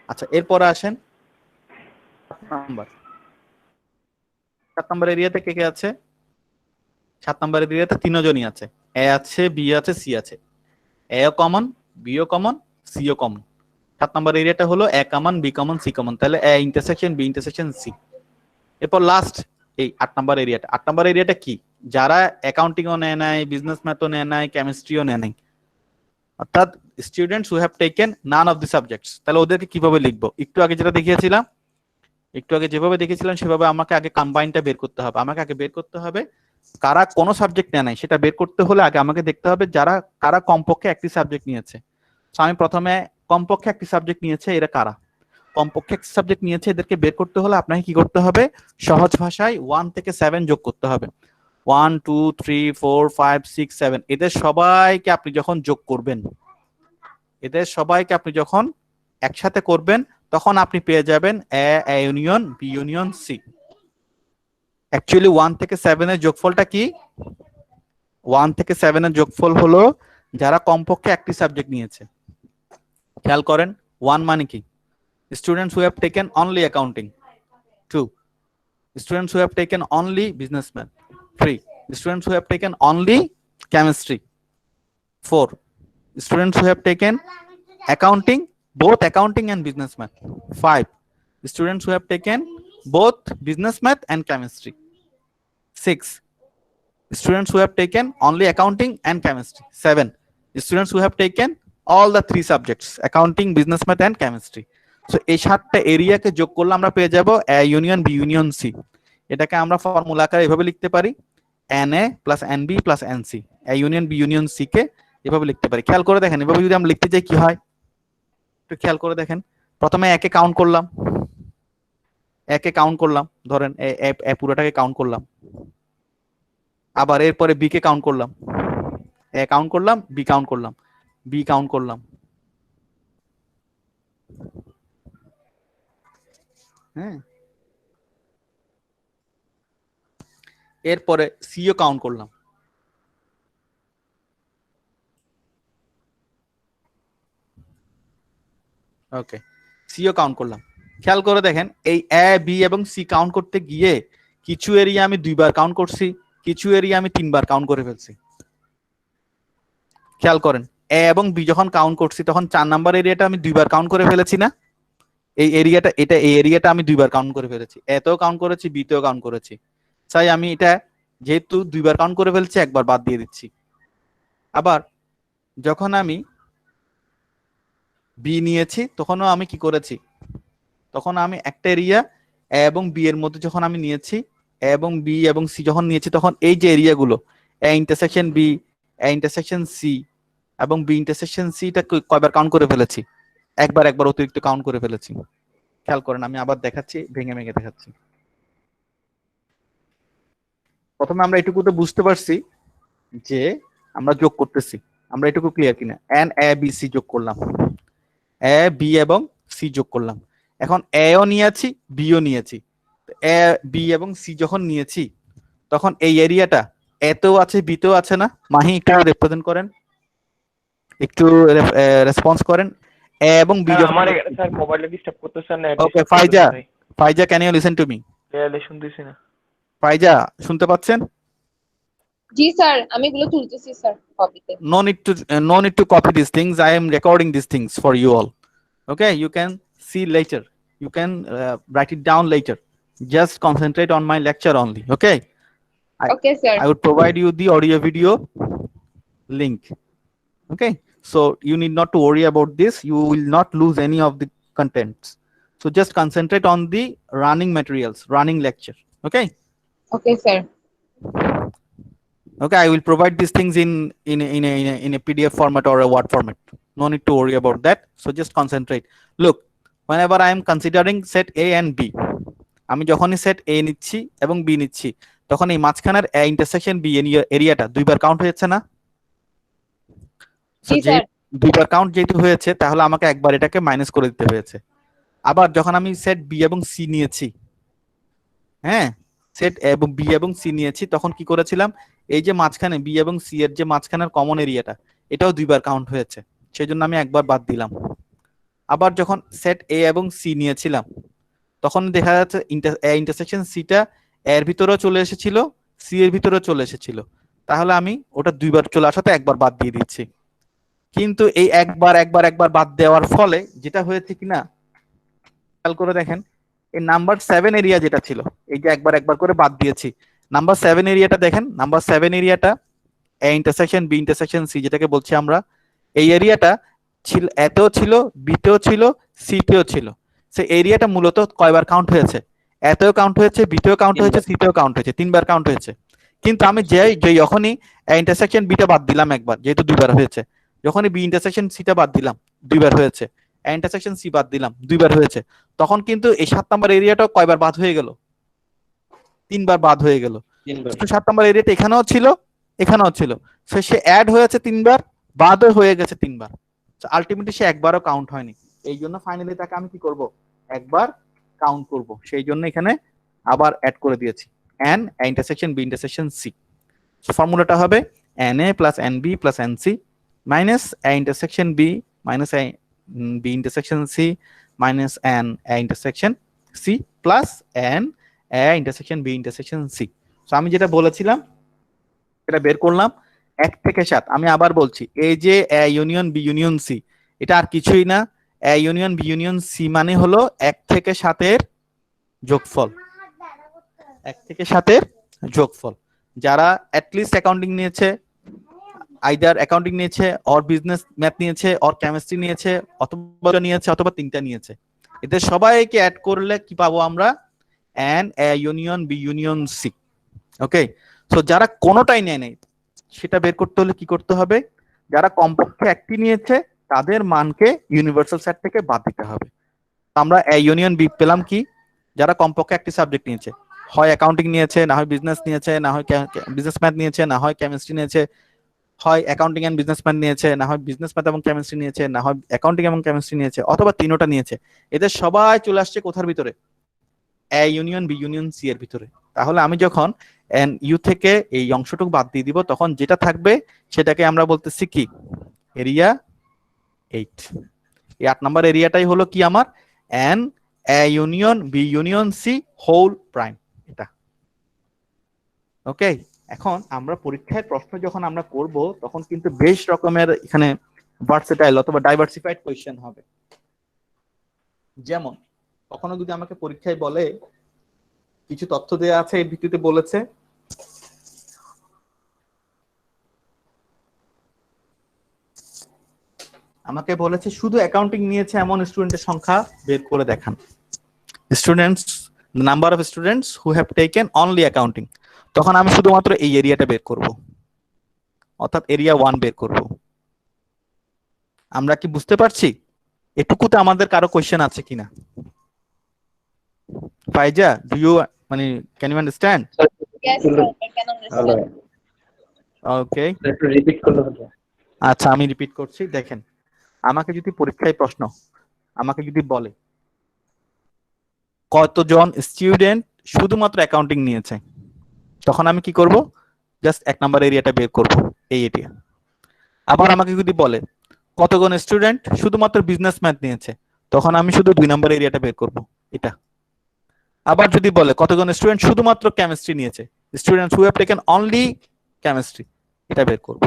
আচ্ছা এরপরে আসেন 7 নম্বর এরিয়াতে কে কে আছে? 7 নম্বর এরিয়াতে তিনজনই আছে, এ আছে, বি আছে, সি আছে। এও কমন, বিও কমন, সিও কমন। 7 নম্বর এরিয়াটা হলো A common, B common, C common, তাহলে A intersection B intersection C. এরপর লাস্ট এই 8 নম্বর এরিয়াটা। 8 নম্বর এরিয়াটা কি? যারা অ্যাকাউন্টিংও নেয় নাই, বিজনেস ম্যাথও নেয় নাই, কেমিস্ট্রিও নেয় নাই, অর্থাৎ students who have taken none of the subjects, তাহলে ওদেরকে কিভাবে লিখবো? একটু আগে যেটা দেখিয়েছিলাম, একটু আগে যেভাবে দেখেছিলাম সেভাবে আমাকে আগে কম্বাইনটা বের করতে হবে। আমাকে আগে বের করতে হবে কারা কোনো সাবজেক্ট নেয় নাই, সেটা বের করতে হলে আগে আমাকে দেখতে হবে যারা কারা কমপক্ষে একটি সাবজেক্ট নিয়েছে। তো আমি প্রথমে কমপক্ষে একটি সাবজেক্ট নিয়েছে এরা কারা, কমপক্ষে একটি সাবজেক্ট নিয়েছে এদেরকে বের করতে হলে আপনাকে কি করতে হবে? সহজ ভাষায় 1 থেকে 7 যোগ করতে হবে। 1 2 3 4 5 6 7 এদের সবাইকে আপনি যখন যোগ করবেন, এদের সবাইকে আপনি যখন একসাথে করবেন, তখন আপনি পেয়ে যাবেন A union B union C. Actually 1 থেকে 7 এর যোগফলটা কি? 1 থেকে 7 এর যোগফল হলো যারা কমপক্ষে একটি সাবজেক্ট নিয়েছে। খেয়াল করেন 1 মানে কি? Students who have taken only accounting. 2 students who have taken only business math. 3 students who have taken only chemistry. 4 students who have taken accounting, both accounting and business math. 5 students who have taken both business math and chemistry. 6 students who have taken only accounting and chemistry. 7 students who have taken all the 3 subjects, accounting, business math and chemistry. So এই 7টা এরিয়াকে যোগ করলে আমরা পেয়ে যাব A union B union C। এটাকে আমরা formula আকারে এভাবে লিখতে পারি NA plus NB plus NC। A union B union C কে এভাবে লিখতে পারি। খেয়াল করে দেখেন এভাবে যদি আমরা লিখতে যাই কি হয়, একটু খেয়াল করে দেখেন। প্রথমে একে কাউন্ট করলাম, একে কাউন্ট করলাম, ধরেন এ পুরোটাকে কাউন্ট করলাম। আবার এরপরে বি কে কাউন্ট করলাম, এ কাউন্ট করলাম, বি কাউন্ট করলাম, বি কাউন্ট করলাম, হ্যাঁ। এরপরে সিও কাউন্ট করলাম, ওকে, সিও কাউন্ট করলাম। খেয়াল করে দেখেন এই এ বি এবং সি কাউন্ট করতে গিয়ে কিছু এরিয়া আমি 2 বার কাউন্ট করছি, কিছু এরিয়া আমি 3 বার কাউন্ট করে ফেলছি। খেয়াল করেন এ এবং বি যখন কাউন্ট করছি তখন 4 নাম্বার এরিয়াটা আমি 2 বার কাউন্ট করে ফেলেছি না? এই এরিয়াটা, এই এরিয়াটা আমি 2 বার কাউন্ট করে ফেলেছি, এতেও কাউন্ট করেছি, বিতেও কাউন্ট করেছি। তাই আমি এটা যেহেতু 2 বার কাউন্ট করে ফেলছি, একবার বাদ দিয়ে দিচ্ছি। আবার যখন আমি বি নিয়েছি তখনও আমি কি করেছি, তখন আমি একটা এরিয়া এ এবং বি এর মধ্যে যখন আমি নিয়েছি, এ এবং বি এবং সি যখন নিয়েছি, তখন এই যে এরিয়াগুলো A intersection B, A intersection C এবং বি ইন্টারসেকশন সি টা কয়বার কাউন্ট করে ফেলেছি? একবার অতিরিক্ত কাউন্ট করে ফেলেছি। খেয়াল করেন আমি আবার দেখাচ্ছি, ভেঙে ভেঙে দেখাচ্ছি। প্রথমে আমরা এটুকু তো বুঝতে পারছি যে আমরা যোগ করতেছি, আমরা এটুকু ক্লিয়ার কিনা? এন এ বি সি যোগ করলাম, এ বি এবং সি যোগ করলাম। এখন এও নিয়েছি, বিও নিয়েছি। এ বি এবং সি যখন নিয়েছি তখন এই এরিয়াটা এতেও আছে, বিতেও আছে না? মাহি একটু রিপ্রেজেন্ট করেন, একটু রেসপন্স করেন। এ এবং বি যখন আমার স্যার মোবাইলে ডিস্টার্ব করতেছে না। Okay Faiza can you listen to me? তাহলে শুনতেছি না। ফাইজা শুনতে পাচ্ছেন? জি স্যার, আমি এগুলো তুলতেছি স্যার কপিতে। No need to copy these things. I am recording these things for you all. Okay, you can see later, you can write it down later. Just concentrate on my lecture only. Okay, okay sir. I would provide you the audio video link. Okay, so you need not to worry about this, you will not lose any of the contents. So just concentrate on the running materials, running lecture. Okay, okay sir. okay, I will provide these things in a PDF format or a Word format. No need to worry about that. So just concentrate. Look, whenever I am considering set A and B, আমি যখনই set A নিচ্ছি এবং B নিচ্ছি তখন এই মাঝখানের A intersection B এরিয়াটা 2 বার count হয়েছে না? জি স্যার। 2 বার কাউন্ট যেহেতু হয়েছে তাহলে আমাকে একবার এটাকে মাইনাস করে দিতে হয়েছে। আবার যখন আমি সেট B এবং C নিয়েছি, হ্যাঁ, সেট এবং বি এবং সি নিয়েছি তখন কি করেছিলাম, এই যে মাঝখানে বি এবং সি এর যে মাঝখানের কমন এরিয়াটা, এটাও দুইবার কাউন্ট হয়েছে, সেই জন্য আমি একবার বাদ দিলাম। আবার যখন সেট এ এবং সি নিয়েছিলাম তখন দেখা যাচ্ছে ইন্টারসেকশন সিটা এর ভিতরেও চলে এসেছিল, সি এর ভিতরেও চলে এসেছিল, তাহলে আমি ওটা দুইবার চলে আসাতে একবার বাদ দিয়ে দিচ্ছি। কিন্তু এই একবার একবার একবার বাদ দেওয়ার ফলে যেটা হয়েছে কিনা খেয়াল করে দেখেন, এই নাম্বার 7 এরিয়া যেটা ছিল, এই যে একবার একবার করে বাদ দিয়েছি, নাম্বার 7 এরিয়াটা দেখেন, নাম্বার 7 এরিয়াটা A intersection B intersection C যেটাকে বলছি আমরা, এই এরিয়াটা ছিল, এতেও ছিল, বিতেও ছিল, সিতেও ছিল। সে এরিয়াটা মূলত কয়বার কাউন্ট হয়েছে? এতেও কাউন্ট হয়েছে, বিতেও কাউন্ট হয়েছে, সিতেও কাউন্ট হয়েছে, 3বার কাউন্ট হয়েছে। কিন্তু আমি যখনই ইন্টারসেকশন বিটা বাদ দিলাম একবার, যেহেতু 2বার হয়েছে, যখনই বি ইন্টারসেকশন সিটা বাদ দিলাম 2বার হয়েছে, ইন্টারসেকশন সি বাদ দিলাম 2বার হয়েছে, তখন কিন্তু এই 7 নাম্বার এরিয়াটাও কয়বার বাদ হয়ে গেল? 3বার বাদ হয়ে গেল। 7 নাম্বার এরিয়াটা এখানেও ছিল, এখানেও ছিল, সে অ্যাড হয়েছে 3বার, বাদও হয়ে গেছে 3বার, আলটিমেটলি সে একবারও কাউন্ট হয়নি। এই জন্য ফাইনালি তাকে আমি কি করব? একবার কাউন্ট করব, সেই জন্য এখানে আবার অ্যাড করে দিয়েছি N intersection B intersection C. ফর্মুলাটা হবে NA plus NB plus NC minus A intersection B minus B intersection C minus N A intersection C plus N A intersection B intersection C। So আমি যেটা বলেছিলাম এটা বের করলাম 1 থেকে 7। আমি আবার বলছি, এই যে A union B union C, এটা আর কিছুই না, A union B union C মানে হলো 1 থেকে 7 এর যোগফল, 1 থেকে 7 এর যোগফল। যারা অ্যাটলিস্ট অ্যাকাউন্টিং নিয়েছে, আইদার অ্যাকাউন্টিং নিয়েছে অর বিজনেস ম্যাথ নিয়েছে অর কেমিস্ট্রি নিয়েছে অথবা নিয়েছে অথবা 3টা নিয়েছে, এদের সবাইকে অ্যাড করলে কি পাবো আমরা? N A union B union C. Okay, so যারা কোনোটাই নেয় নাই সেটা বের করতে হলে কি করতে হবে? যারা কমপক্ষে একটি নিয়েছে তাদের মানকে ইউনিভার্সাল সেট থেকে বাদ দিতে হবে। আমরা এ ইউনিয়ন বি পেলাম কি? যারা কমপক্ষে একটি সাবজেক্ট নিয়েছে, হয় অ্যাকাউন্টিং নিয়েছে, না হয় বিজনেস নিয়েছে, না হয় বিজনেস ম্যাথ নিয়েছে, না হয় কেমিস্ট্রি নিয়েছে, হয় অ্যাকাউন্টিং এন্ড বিজনেস ম্যাথ নিয়েছে, না হয় বিজনেস ম্যাথ এবং কেমিস্ট্রি নিয়েছে, না হয় অ্যাকাউন্টিং এবং কেমিস্ট্রি নিয়েছে, অথবা তিনোটা নিয়েছে। এদের সবাই চলে আসছে কোথার ভিতরে? A union B union C এর ভিতরে। তাহলে আমি যখন এন ইউ থেকে এই অংশটুকু বাদ দিয়ে দিব, তখন যেটা থাকবে সেটাকে আমরা বলতেছি কি? এরিয়া 8। এই 8 নাম্বার এরিয়াটাই হলো কি আমার? N A union B union C whole prime, এটা। ওকে, এখন আমরা পরীক্ষায় প্রশ্ন যখন আমরা করব তখন কিন্তু বেশ রকমের এখানে ভার্সেটাইল অথবা ডাইভার্সিফাইড কোয়েশ্চেন হবে। যেমন কখনো যদি আমাকে পরীক্ষায় বলে, কিছু তথ্য দেওয়া আছে এর ভিত্তিতে বলেছে আমাকে বলেছে শুধু অ্যাকাউন্টিং নিয়েছে এমন স্টুডেন্টের সংখ্যা বের করে দেখান। Students, number of students who have taken only accounting, তখন আমি শুধুমাত্র এই এরিয়াটা বের করব, অর্থাৎ এরিয়া 1 বের করব। আমরা কি বুঝতে পারছি? এটুকুতে আমাদের কারো কোশ্চেন আছে কিনা? Faiza, do you can you understand? Yes, sir. I can understand. Okay, একটু রিপিট করলে হতো। আচ্ছা আমি রিপিট করছি। দেখেন, আমাকে যদি পরীক্ষায় প্রশ্ন আমাকে যদি বলে কতজন স্টুডেন্ট শুধুমাত্র অ্যাকাউন্টিং নিয়েছে, তখন আমি কি করব? জাস্ট 1 নাম্বার এরিয়াটা বের করব, এই এরিয়া। আবার আমাকে যদি বলে কতজন স্টুডেন্ট শুধুমাত্র বিজনেস ম্যাথ নিয়েছে, তখন আমি শুধু 2 নাম্বার এরিয়াটা বের করব, এটা। আবার যদি বলে কতজন স্টুডেন্ট শুধুমাত্র কেমিস্ট্রি নিয়েছে, students who have taken only chemistry, এটা বের করব।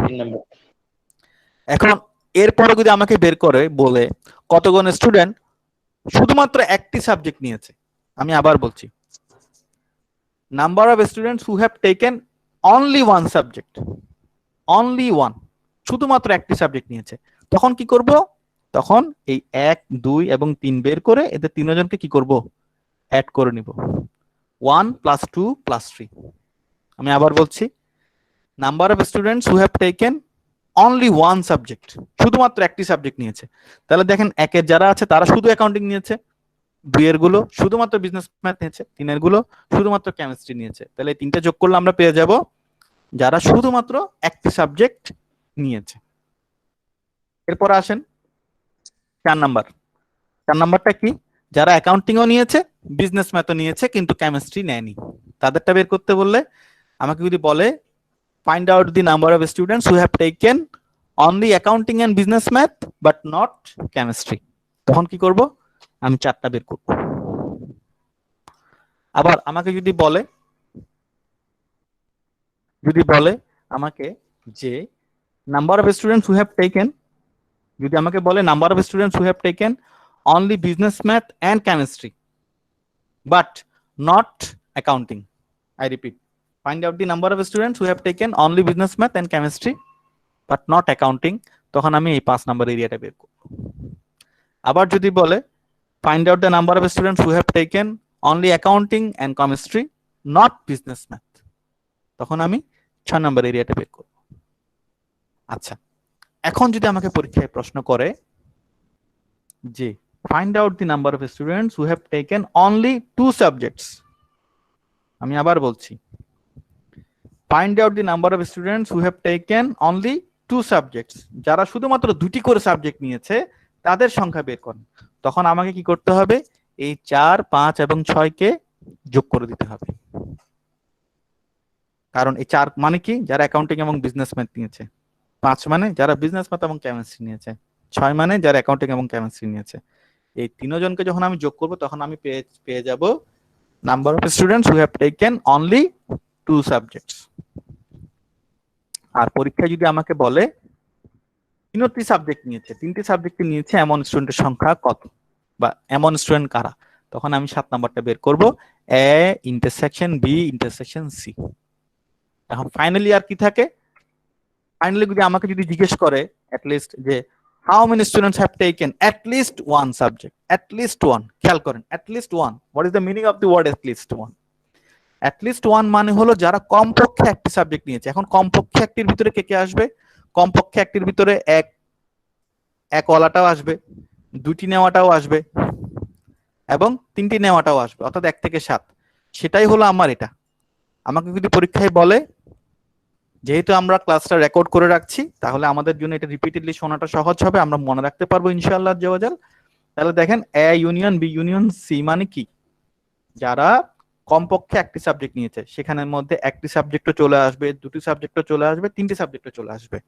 এখন এরপরে যদি আমাকে বের করে বলে কতজন স্টুডেন্ট শুধুমাত্র একটি সাবজেক্ট নিয়েছে, আমি আবার বলছি number of students who have taken only one subject, only one, শুধুমাত্র একটি সাবজেক্ট নিয়েছে, তখন কি করব? তখন এই 1, 2 এবং 3 বের করে এদের তিনজনকে কি করব? অ্যাড করে নিব, 1 + 2 + 3। আমি আবার বলছি, number of students who have taken only one subject, শুধুমাত্র একটি সাবজেক্ট নিয়েছে। তাহলে দেখেন 1 এর যারা আছে তারা শুধু অ্যাকাউন্টিং নিয়েছে, 2 এর গুলো শুধুমাত্র বিজনেস ম্যাথ নিয়েছে, 3 এর গুলো শুধুমাত্র কেমিস্ট্রি নিয়েছে। তাহলে এই 3টা যোগ করলে আমরা পেয়ে যাব যারা শুধুমাত্র একটি সাবজেক্ট নিয়েছে। এরপর আসেন 4 নাম্বার। 4 নাম্বারটা কি? যারা অ্যাকাউন্টিংও নিয়েছে, বিজনেস ম্যাথও নিয়েছে কিন্তু কেমিস্ট্রি নেয়নি, তাদেরটা বের করতে বললে আমাকে যদি বলে find out the number of students who have taken only accounting and business math but not chemistry, তখন কি করব, আমি 4টা বের করব। আবার আমাকে যদি বলে আমাকে যে number of students who have taken, যদি আমাকে বলে number of students who have taken only business math and chemistry but not accounting, I repeat, find out the number of students who have taken only business math and chemistry but not accounting, তখন আমি এই 5 number এরিয়াটা বের করব। আবার যদি বলে find out the number of students who have taken only accounting and chemistry not business math, তখন আমি 6 নাম্বার এরিয়াটা বের করব। আচ্ছা, এখন যদি আমাকে পরীক্ষায় প্রশ্ন করে যে find out the number of students who have taken only 2 subjects, আমি আবার বলছি find out the number of students who have taken only 2 subjects, যারা শুধুমাত্র 2টি করে সাবজেক্ট নিয়েছে তাদের সংখ্যা বের করেন, তখন আমাকে কি করতে হবে, এই 4, 5 এবং 6 কে যোগ করে দিতে হবে। কারণ এই 4 মানে কি, যারা অ্যাকাউন্টিং এবং বিজনেস ম্যাথ নিয়েছে, 5 মানে যারা বিজনেস ম্যাথ এবং কেমিস্ট্রি নিয়েছে, 6 মানে যারা অ্যাকাউন্টিং এবং কেমিস্ট্রি নিয়েছে। এই 3 জনকে যখন আমি যোগ করব তখন আমি পেয়ে যাব number of students who have taken only 2 subjects. আর পরীক্ষায় যদি আমাকে বলে 3টি সাবজেক্ট নিয়েছে, 3টি সাবজেক্ট নিয়েছে এমন স্টুডেন্টের সংখ্যা কত বা এমন স্টুডেন্ট কারা, তখন আমি 7 নাম্বারটা বের করব, A intersection B intersection C. এখন ফাইনালি আর কি থাকে, ফাইনালি যদি আমাকে জিজ্ঞেস করে at least যে how many students have taken at least one subject, at least one, খেয়াল করেন at least one, what is the meaning of the word at least one? at least one মানে হলো যারা কমপক্ষে একটি সাবজেক্ট নিয়েছে। এখন কমপক্ষে একটির ভিতরে কে কে আসবে, কমপক্ষে একটির ভিতরে এক ওয়ালাটাও আসবে, 2টি নেওয়াটাও আসবে এবং 3টি নেওয়াটাও আসবে, অর্থাৎ 1 থেকে 7। সেটাই হলো আমার এটা। আমাকে যদি পরীক্ষায় বলে, যেহেতু আমরা ক্লাসটা রেকর্ড করে রাখছি তাহলে আমাদের জন্য এটা রিপিটেডলি শোনাটা সহজ হবে, আমরা মনে রাখতে পারবো ইনশাআল্লাহ জাওয়াজাল। তাহলে দেখেন A union B union C মানে কি, যারা কমপক্ষে একটি সাবজেক্ট নিয়েছে সেখানের মধ্যে একটি সাবজেক্টও চলে আসবে, 2টি সাবজেক্টও চলে আসবে, 3টি সাবজেক্টও চলে আসবে,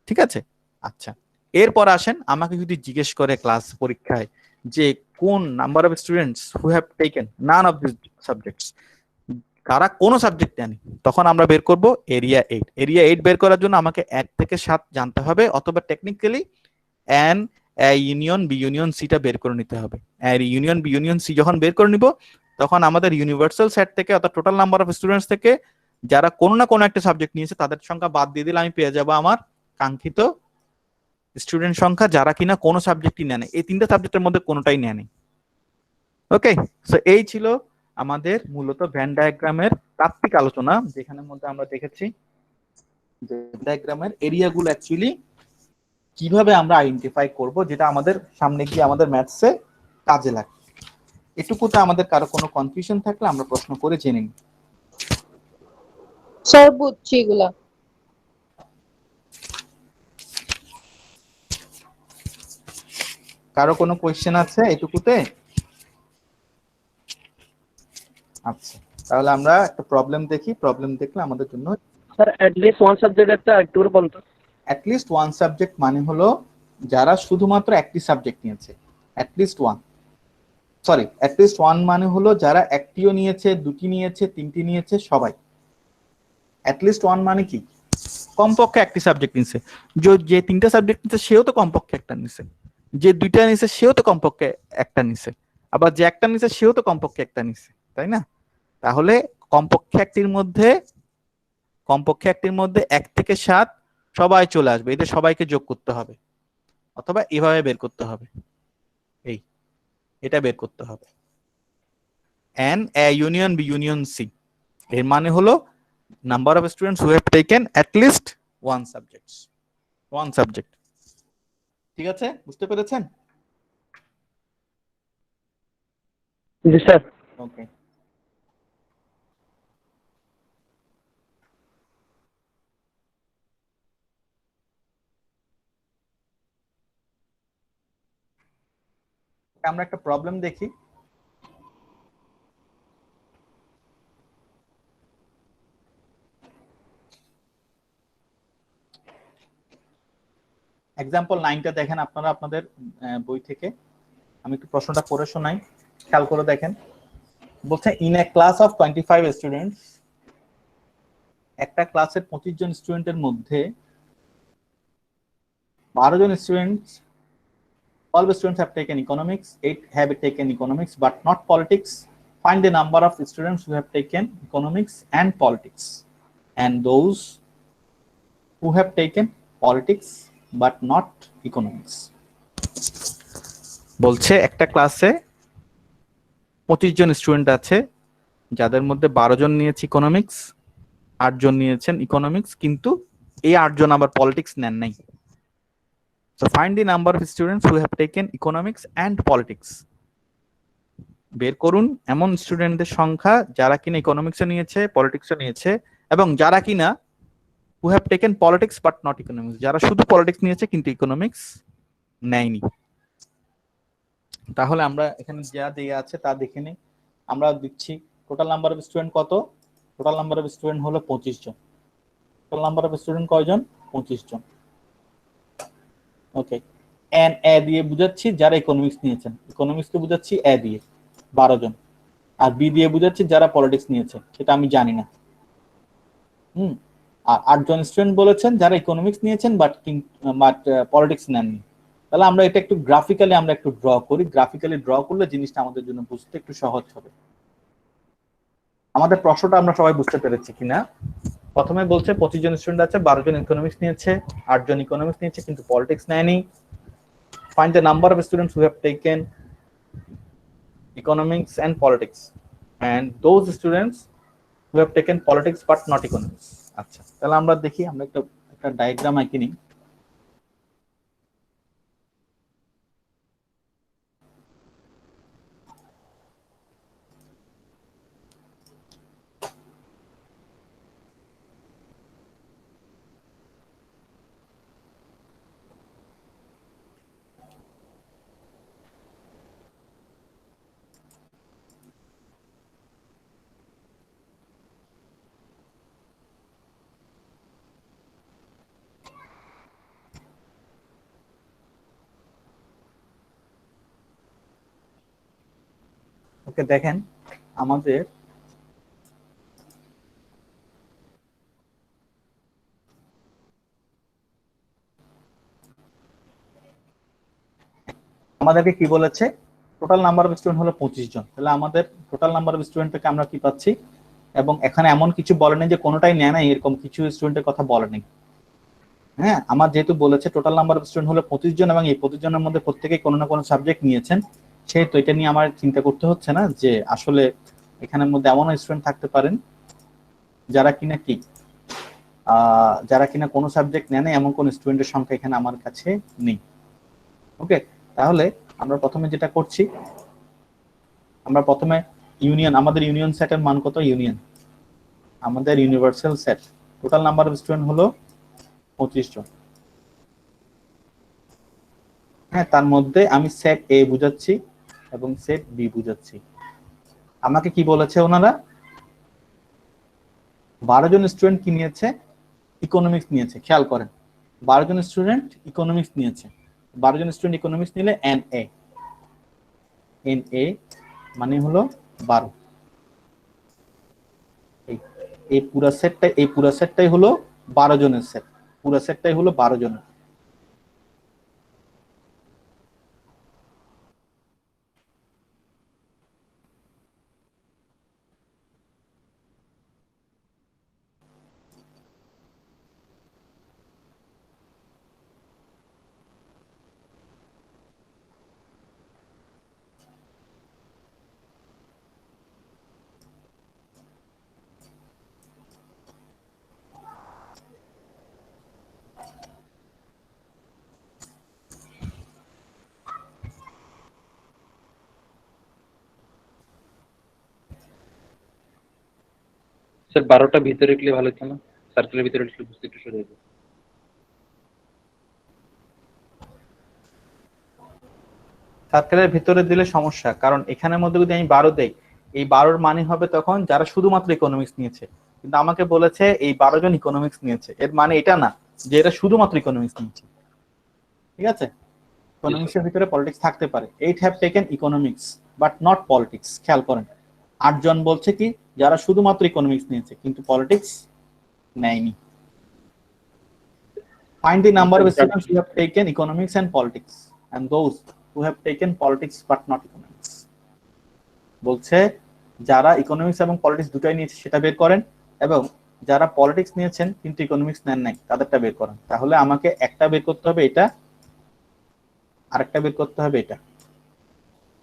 ঠিক আছে। আচ্ছা, এরপর আসেন আমাকে যদি জিজ্ঞেস করে ক্লাস পরীক্ষায় যে কোন number of students who have taken none of this subjects, কারা কোনো সাবজেক্ট নেয়নি, তখন আমরা বের করব এরিয়া 8। এরিয়া 8 বের করার জন্য আমাকে 1 থেকে 7 জানতে হবে, অথবা technically N A union B union সিটা বের করে নিতে হবে। এর ইউনিয়ন বি ইউনিয়ন সি যখন বের করে নিব তখন আমাদের ইউনিভার্সাল সেট থেকে অর্থাৎ টোটাল নাম্বার অফ স্টুডেন্টস থেকে যারা কোনো না কোনো একটা সাবজেক্ট নিয়েছে তাদের সংখ্যা বাদ দিয়ে দিলে আমি পেয়ে যাব আমার কাঙ্ক্ষিত স্টুডেন্ট সংখ্যা যারা কিনা কোনো সাবজেক্টই নেয়, এই 3টা সাবজেক্টের মধ্যে কোনোটাই নেয়নি। ওকে, সো এই ছিল আমাদের মূলত ভেন ডায়াগ্রামের তাত্ত্বিক আলোচনা, যেখানের মধ্যে আমরা দেখেছি যে ডায়াগ্রামের এরিয়াগুলো অ্যাকচুয়ালি কিভাবে আমরা আইডেন্টিফাই করব, যেটা আমাদের সামনে গিয়ে আমাদের ম্যাথসে কাজে লাগে। এটুকুতে আমাদের কারো কোনো কনফিউশন থাকলে আমরা প্রশ্ন করে জেনে নিই। স্যার বুঝছি এগুলা। কারো কোনো কোয়েশ্চেন আছে এটুকুতে? আচ্ছা, তাহলে আমরা একটা প্রবলেম দেখি, প্রবলেম দেখলে আমাদের জন্য sir at least one subject একটা একটু করে বলতো। অ্যাটলিস্ট ওয়ান সাবজেক্ট মানে হলো যারা শুধুমাত্র একটি সাবজেক্ট নিয়েছে, at least one, sorry at least one মানে হলো যারা একটিও নিয়েছে, 2টি নিয়েছে, 3টি নিয়েছে, সবাই। অ্যাটলিস্ট ওয়ান মানে কি, কমপক্ষে একটি সাবজেক্ট নিছে, যে 3টা সাবজেক্ট নিছে সেও তো কমপক্ষে একটা নিছে, যে 2টা নিছে সেও তো কমপক্ষে একটা নিছে, আবার যে একটা নিছে সেও তো কমপক্ষে একটা নিছে, তাই না? তাহলে কমপক্ষে একটির মধ্যে 1 থেকে 7 সবাই চলে আসবে, এদের সবাইকে যোগ করতে হবে, অথবা এভাবে বের করতে হবে, এটা বের করতে হবে N A union B union C. এর মানে হলো number of students who have taken at least one subject. ঠিক আছে, বুঝতে পেরেছেন? জি স্যার। ওকে, আমরা একটা প্রবলেম দেখি। এক্সাম্পল 9টা দেখেন আপনারা আপনাদের বই থেকে, আমি একটু প্রশ্নটা পড়ে শোনাই, খেয়াল করে দেখেন। বলছে in a class of 25 students, একটা ক্লাসের 25 জন স্টুডেন্টের মধ্যে 12 জন student, all the students have taken economics, 8 have taken economics but not politics. Find the number of students who have taken economics and politics, and those who have taken politics but not economics. বলছে একটা ক্লাসে 25 জন student আছে, যাদের মধ্যে 12 জন নিয়েছে economics, 8 জন নিয়েছেন economics, কিন্তু এই 8 জন আবার পলিটিক্স নেন নাই। So find the number of students who have taken economics and politics. বের করুন এমন স্টুডেন্টদের সংখ্যা যারা কিনা ইকোনমিক্সও নিয়েছে, পলিটিক্সও নিয়েছে, এবং যারা কিনা who have taken politics but not economics, যারা শুধু পলিটিক্স নিয়েছে কিন্তু ইকোনমিক্স নেয়নি। তাহলে আমরা এখানে যা দেয়া আছে তা দেখে নিই। আমরা দিচ্ছি টোটাল নাম্বার অফ স্টুডেন্ট কত? টোটাল নাম্বার অফ স্টুডেন্ট হলো 25 জন। টোটাল নাম্বার অফ স্টুডেন্ট কয়জন? 25 জন। ওকে, এন এ দিয়ে বুঝাচ্ছি যারা ইকোনমিক্স নিয়েছেন, ইকোনমিক্সকে বুঝাচ্ছি এ দিয়ে 12 জন, আর বি দিয়ে বুঝাচ্ছি যারা পলিটিক্স নিয়েছে, সেটা আমি জানি না। আর 8 জন স্টুডেন্ট বলেছেন যারা ইকোনমিক্স নিয়েছেন বাট পলিটিক্স নেননি। তাহলে আমরা এটা একটু গ্রাফিক্যালি আমরা একটু ড্র করি। গ্রাফিক্যালি ড্র করলে জিনিসটা আমাদের জন্য বুঝতে একটু সহজ হবে। আমাদের প্রশ্নটা আমরা সবাই বুঝতে পেরেছি কিনা? প্রথমে বলছে 25 জন স্টুডেন্ট আছে, 12 জন ইকোনমিক্স নিয়েছে, 8 জন ইকোনমিক্স নিয়েছে কিন্তু পলিটিক্স নেয়নি। Find the number of students who have taken economics and politics, and those students who have taken politics but not economics. আচ্ছা, তাহলে আমরা দেখি, আমরা একটা ডায়াগ্রাম আঁকি নিই। ওকে, দেখেন আমাদের আমাদেরকে কি বলেছে? টোটাল নাম্বার অফ স্টুডেন্ট হলো 25 জন। তাহলে আমাদের টোটাল নাম্বার অফ স্টুডেন্ট থেকে আমরা কি পাচ্ছি? এবং এখানে এমন কিছু বলে নেই যে কোনোটাই নেয় না, এরকম কিছু স্টুডেন্টের কথা বলে নেই। হ্যাঁ, আমার যেহেতু বলেছে টোটাল নাম্বার অফ স্টুডেন্ট হলো 25 জন এবং এই 25 জনের মধ্যে প্রত্যেকেই কোনো না কোনো সাবজেক্ট নিয়েছেন, সেহেতু এটা নিয়ে আমার চিন্তা করতে হচ্ছে না যে আসলে এখানের মধ্যে এমন স্টুডেন্ট থাকতে পারেন যারা কিনা কোনো সাবজেক্ট নেয় না, এমন কোন স্টুডেন্টের সংখ্যা এখানে আমার কাছে নেই। ওকে, তাহলে আমরা প্রথমে যেটা করছি, আমরা প্রথমে ইউনিয়ন, আমাদের ইউনিয়ন সেটের মান কত? ইউনিয়ন আমাদের universal set, total number of student হলো 25 জন। হ্যাঁ, তার মধ্যে আমি সেট এ বুঝাচ্ছি এবং সেট বি বুঝাচ্ছি। আমাকে কি বলেছে ওনারা? 12 জন স্টুডেন্ট কি নিয়েছে? ইকোনমিক্স নিয়েছে। খেয়াল করেন, 12 জন স্টুডেন্ট ইকোনমিক্স নিয়েছে। 12 জন স্টুডেন্ট ইকোনমিক্স নিলে এন এ মানে হলো 12। এই পুরো সেটটাই হলো 12 জনের সেট, পুরো সেটটাই হলো 12 জনের। স্যার 12টা ভিতরে লিখলে ভালো হতো না? সার্কেলের ভিতরে লিখলে বুঝতে একটু সুবিধা হতো। সার্কেলের ভিতরে দিলে সমস্যা, কারণ এখানের মধ্যে যদি আমি 12 দেই, এই 12-র মানে হবে তখন যারা শুধুমাত্র ইকোনমিক্স নিয়েছে, কিন্তু আমাকে বলেছে এই 12 জন ইকোনমিক্স নিয়েছে। এর মানে এটা না যে এরা শুধুমাত্র ইকোনমিক্স নিয়েছে। ঠিক আছে, ইকোনমিক্সের ভিতরে পলিটিক্স থাকতে পারে। 8 have taken economics but not politics. খেয়াল করেন 8 জন বলছে কি যারা শুধুমাত্র ইকোনমিক্স নিয়েছে কিন্তু পলিটিক্স নেয়নি। Find the number of students who have taken economics and politics and those who have taken politics but not economics. বলছে যারা ইকোনমিক্স এবং পলিটিক্স দুটাই নিয়েছে সেটা বের করেন, এবং যারা পলিটিক্স নিয়েছেন কিন্তু ইকোনমিক্স নেন নাই তাদেরটা বের করেন। তাহলে আমাকে একটা বের করতে হবে এটা, আরেকটা বের করতে হবে এটা।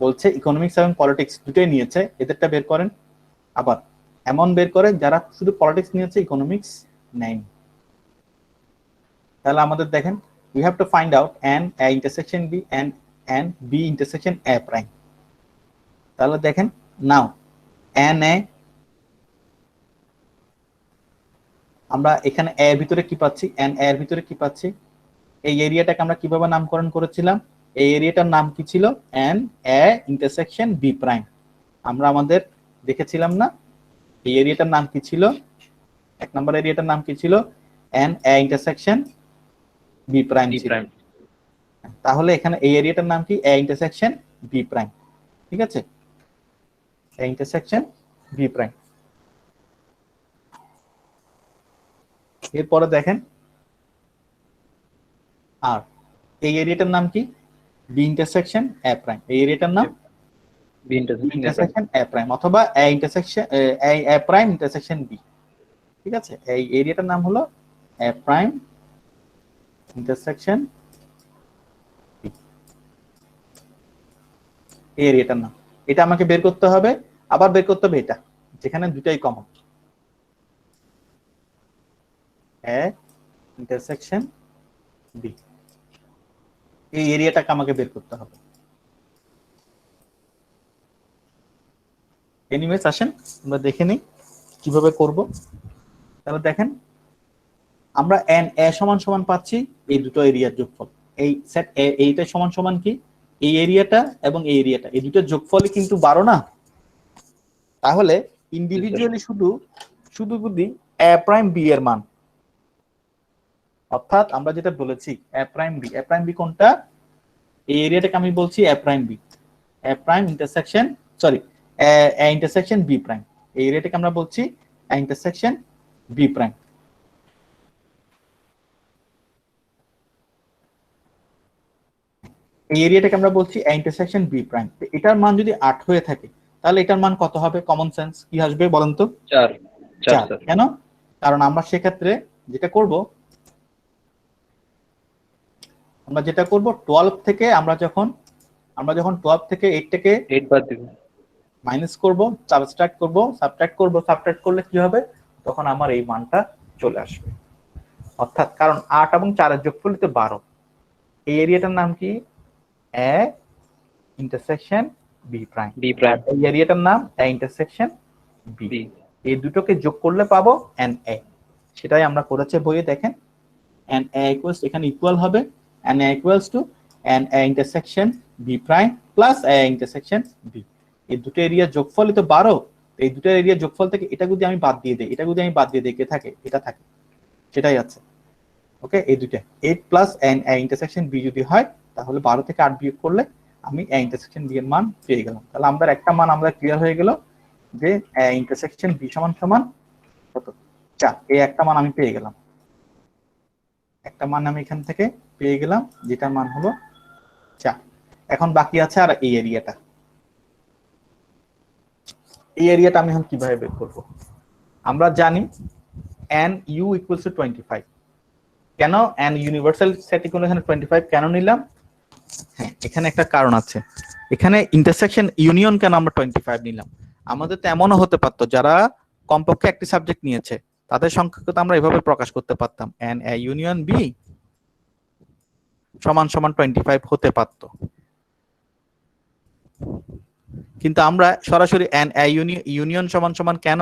বলছে ইকোনমিক্স এবং পলিটিক্স দুটোই নিয়েছে, এদেরটা বের করেন। আবার এমন বের করেন যারা শুধু পলিটিক্স নিয়েছে ইকোনমিক্স নেয়নি। তাহলে আমাদের দেখেন we have to find out an a intersection b and b intersection a prime। তাহলে দেখেন নাও an a, আমরা এখানে a এর ভিতরে কি পাচ্ছি, an a এর ভিতরে কি পাচ্ছি, এই এরিয়াটাকে আমরা কিভাবে নামকরণ করেছিলাম, এই এরিয়াটার নাম কি ছিল, an a intersection b prime। আমরা আমাদের দেখেছিলাম না এই এরিয়াটার নাম কি ছিল, 1 নম্বর এরিয়াটার নাম কি ছিল, an a intersection b prime। তাহলে এখানে এই এরিয়াটার নাম কি, a intersection b prime। ঠিক আছে, a intersection b prime। এরপরে দেখেন আর এই এরিয়াটার নাম কি, b intersection a prime। এই এরিয়াটার নাম B intersection a prime অথবা a intersection a prime intersection b। ঠিক আছে, এই এরিয়াটার নাম হলো a prime intersection b। এই এরিয়াটার নাম, এটা আমাকে বের করতে হবে। আবার বের করতে হবে এটা যেখানে দুটাই কমন, a intersection b। এই এরিয়াটাকে আমাকে বের করতে হবে। এনিওয়েজ আসেন আমরা দেখে নিই কিভাবে করব। তাহলে দেখেন আমরা n a সমান সমান পাচ্ছি এই দুটো এরিয়ার যোগফল। এই সেট a এইটা সমান সমান কি, এই এরিয়াটা এবং এই এরিয়াটা, এই দুটোর যোগফলই কিন্তু 12 না। তাহলে ইন্ডিভিজুয়ালি শুধু যদি a প্রাইম b এর মান, অর্থাৎ আমরা যেটা বলেছি a প্রাইম b কোনটা, এই এরিয়াটাকে আমি বলছি a prime b, a prime intersection sorry a intersection b prime. এই এরিয়াটাকে আমরা বলছি a ইন্টারসেকশন b প্রাইম। এই এরিয়াটাকে আমরা বলছি a ইন্টারসেকশন b প্রাইম। এটার মান যদি 8 হয়ে থাকে তাহলে এটার মান কত হবে, কমন সেন্স কি আসবে বলেন তো, 4। কেন, কারণ আমরা সেক্ষেত্রে যেটা করব, আমরা যেটা করব 12 থেকে আমরা যখন 12 থেকে 8 থেকে 8 বাদ দিব, মাইনাস করব, সাবট্রাক্ট করলে কি হবে, তখন আমার এই মানটা চলে আসবে। অর্থাৎ কারণ 8 এবং 4 এর যোগফল তো 12। এই এরিয়াটার নাম কি, a intersection b prime. B prime এই এরিয়াটার নাম a ইন্টারসেকশন b। এই দুটোকে যোগ করলে পাবো an a। সেটাই আমরা করেছে বইয়ে, দেখেন an a ইকুয়ালস এখানে ইকুয়াল হবে an a equals to an a intersection b prime plus a intersection b। এই দুটো এরিয়ার যোগফলই তো 12। এই দুটো এরিয়ার যোগফল থেকে এটা যদি আমি বাদ দিয়ে দেই, কে থাকে, এটা থাকে, সেটাই আছে। ওকে, এই দুটো 8 plus an a intersection b যদি হয় তাহলে 12 থেকে 8 বিয়োগ করলে আমি a ইন্টারসেকশন b এর মান পেয়ে গেলাম। তাহলে আমরা একটা মান আমরা ক্লিয়ার হয়ে গেল যে a ইন্টারসেকশন b সমান কত, 4। এই একটা মান আমি পেয়ে গেলাম, একটা মান আমি এখান থেকে পেয়ে গেলাম যেটার মান হলো 4। এখন বাকি আছে আর এই এরিয়াটা। এই এরিয়াটা আমি এখন কিভাবে বের করব, আমরা জানি n u equals to 25। কেন n ইউনিভার্সাল সেট ইকুয়াল এখানে 25 কেন নিলাম, হ্যাঁ এখানে একটা কারণ আছে। এখানে ইন্টারসেকশন ইউনিয়ন কেন আমরা 25 নিলাম, আমাদের তো এমনও হতে পারতো যারা কমপক্ষে একটি সাবজেক্ট নিয়েছে তাদের সংখ্যাকে তো আমরা এভাবে প্রকাশ করতে পারতাম n a ইউনিয়ন b সমান 25 হতে পারতো, কিন্তু আমরা সরাসরি n a ইউনিয়ন সমান কেন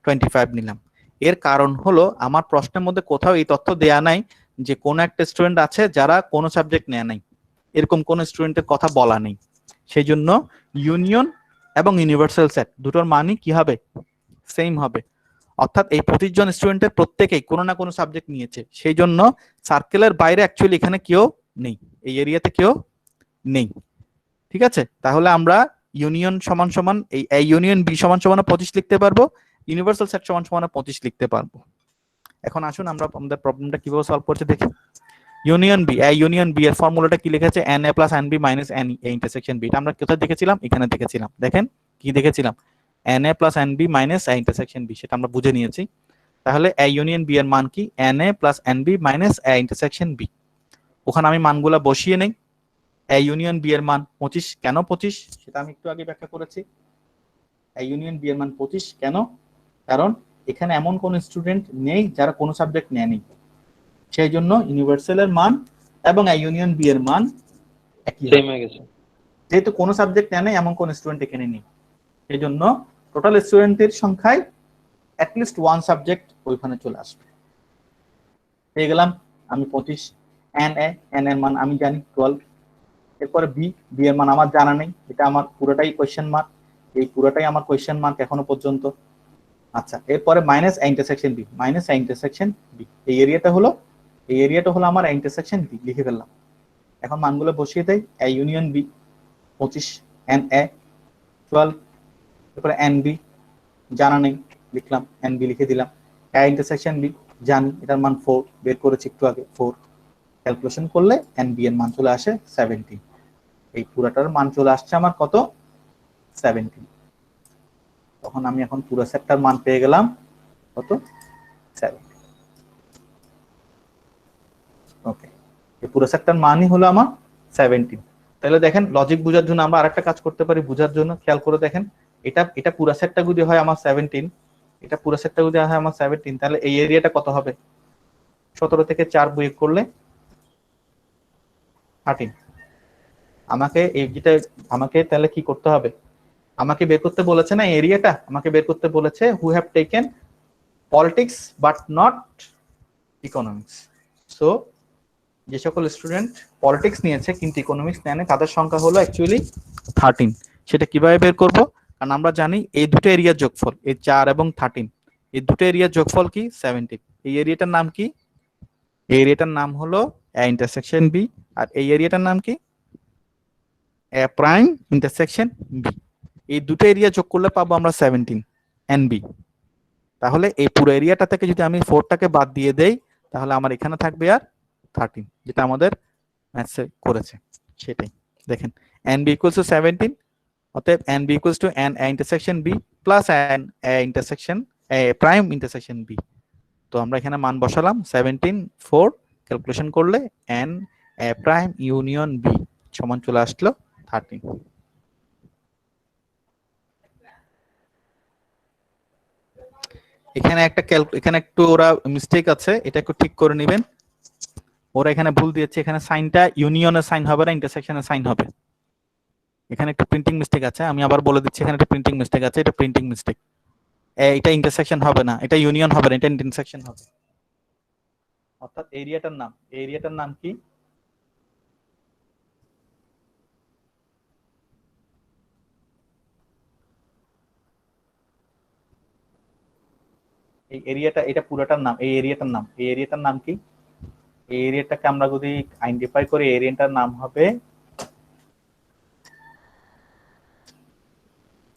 25 নিলাম। এর কারণ হলো আমার প্রশ্নের মধ্যে কোথাও এই তথ্য দেয়া নাই যে কোন একটা স্টুডেন্ট আছে যারা কোনো সাবজেক্ট নেয় নাই, এরকম কোন স্টুডেন্টের কথা বলা নেই। সেই জন্য ইউনিয়ন এবং ইউনিভার্সাল সেট দুটোর মানই কি হবে, সেম হবে। অর্থাৎ এই 25 জন স্টুডেন্টের প্রত্যেকেই কোনো না কোনো সাবজেক্ট নিয়েছে, সেই জন্য সার্কেলের বাইরে অ্যাকচুয়ালি এখানে কেউ নেই, এই এরিয়াতে কেউ নেই। ঠিক আছে, তাহলে আমরা ইউনিয়ন সমান সমান এই ইউনিয়ন বি সমান সমান 25 লিখতে পারবো, ইউনিভার্সাল সেট সমান সমান 25 লিখতে পারবো। এখন আসুন আমরা আমাদের প্রবলেমটা কিভাবে সলভ করতে দেখি। ইউনিয়ন বি, ইউনিয়ন বি এর ফর্মুলাটা কি লিখেছে, N A plus N B minus N A intersection B. এটা আমরা কোথায় দেখেছিলাম, এখানে দেখেছিলাম। দেখেন কি দেখেছিলাম, N A plus N B minus A intersection B, সেটা আমরা বুঝে নিয়েছি। তাহলে এ ইউনিয়ন বি এর মান কি, N A plus N B minus A intersection B. ওখানে আমি মানগুলা বসিয়ে নেই। এ ইউনিয়ন বি এর মান 25, কেন 25 সেটা আমি একটু আগে ব্যাখ্যা করেছি। এ ইউনিয়ন বি এর মান 25 কেন, কারণ এখানে এমন কোন স্টুডেন্ট নেই যারা কোনো সাবজেক্ট নেয়নি, সেই জন্য ইউনিভার্সালের মান এবং এ ইউনিয়ন বি এর মান একই সেম হয়ে গেছে। যেহেতু কোনো সাবজেক্ট নেয় এমন কোন স্টুডেন্ট এখানে নেই, সেই জন্য টোটাল স্টুডেন্টের সংখ্যায় অ্যাটলিস্ট ওয়ান সাবজেক্ট ওইখানে চলে আসবে। পেয়ে গেলাম আমি 25। এন এর মান আমি জানি 12। এরপরে বি এর মান আমার জানা নেই, এটা আমার পুরোটাই কোয়েশ্চেন মার্ক, এই পুরোটাই আমার কোয়েশ্চেন মার্ক এখনো পর্যন্ত। আচ্ছা, এরপরে minus A intersection B, minus A intersection B, এই এরিয়াটা হলো আমার এ ইন্টারসেকশন বি, লিখে ফেললাম। এখন মানগুলো বসিয়ে দেই, A union B 25, N A 12, এরপরে এন বি জানা নেই, লিখলাম এন বি লিখে দিলাম। এ ইন্টারসেকশন বি জানি, এটার মান 4, বের করেছি একটু আগে 4, ক্যালকুলেশন করলে এন বি এর মান চলে আসে 17। এই পুরাটার মান চলে আসছে আমার কত, 17। তখন আমি এখন পুরো সেটটার মান পেয়ে গেলাম কত, 7। ওকে, এই পুরো সেটটার মানই হলো আমার 17। তাহলে দেখেন লজিক বোঝার জন্য আমরা আরেকটা কাজ করতে পারি, বোঝার জন্য খেয়াল করে দেখেন, এটা পুরো সেটটা যদি হয় আমার 17, এটা পুরো সেটটা যদি হয় আমার 17, তাহলে এই এরিয়াটা কত হবে, 17 থেকে 4 বিয়োগ করলে 13। আমাকে তাহলে কি করতে হবে, আমাকে বের করতে বলেছে না এরিয়াটা, আমাকে বের করতে বলেছে হু have taken politics but not economics. So যে সকল স্টুডেন্ট পলিটিক্স নিয়েছে কিন্তু ইকোনমিক্স নেয়নি তাদের সংখ্যা হলো অ্যাকচুয়ালি 13। সেটা কিভাবে বের করব, কারণ আমরা জানি এই দুটো এরিয়ার যোগফল, এই 4 এবং 13, এই দুটো এরিয়ার যোগফল কি 17। এই এরিয়াটার নাম কি, এই এরিয়াটার নাম হলো এ ইন্টারসেকশন বি, আর এই এরিয়াটার নাম কি, এ প্রাইম ইন্টারসেকশন বি। এই দুটো এরিয়া যোগ করলে পাবো আমরা 17 এনবি। তাহলে এই পুরো এরিয়াটা থেকে যদি আমি 4টাকে বাদ দিয়ে দেই তাহলে আমার এখানে থাকবে আর 13, যেটা আমাদের ম্যাথসে করেছে সেটাই। দেখেন এনবি ইকুয়ালস টু 17, অতএব NB equals to N intersection B plus N intersection prime intersection B. তো আমরা এখানে মান বসালাম 17, 4, ক্যালকুলেশন করলে এন প্রাইম ইউনিয়ন বি সমান চলে আসলো 13। এখানে একটু ওরা মিস্টেক আছে, এটা একটু ঠিক করে নেবেন। ওরা এখানে ভুল দিয়েছে, এখানে সাইনটা ইউনিয়নের সাইন হবে না, ইন্টারসেকশনের সাইন হবে। এখানে একটা প্রিন্টিং মিস্টেক আছে, আমি আবার বলে দিচ্ছি, এখানে একটা প্রিন্টিং মিস্টেক আছে, এটা প্রিন্টিং মিস্টেক। এটা ইন্টারসেকশন হবে না, এটা ইউনিয়ন হবে না, এটা ইন্টারসেকশন হবে। অর্থাৎ এরিয়াটার নাম কি, এই এরিয়াটা, এটা পুরোটার নাম, এই এরিয়াটার নাম কি, এই এরিয়াটাকে আমরা যদি আইডেন্টিফাই করি, এরিয়াটার নাম হবে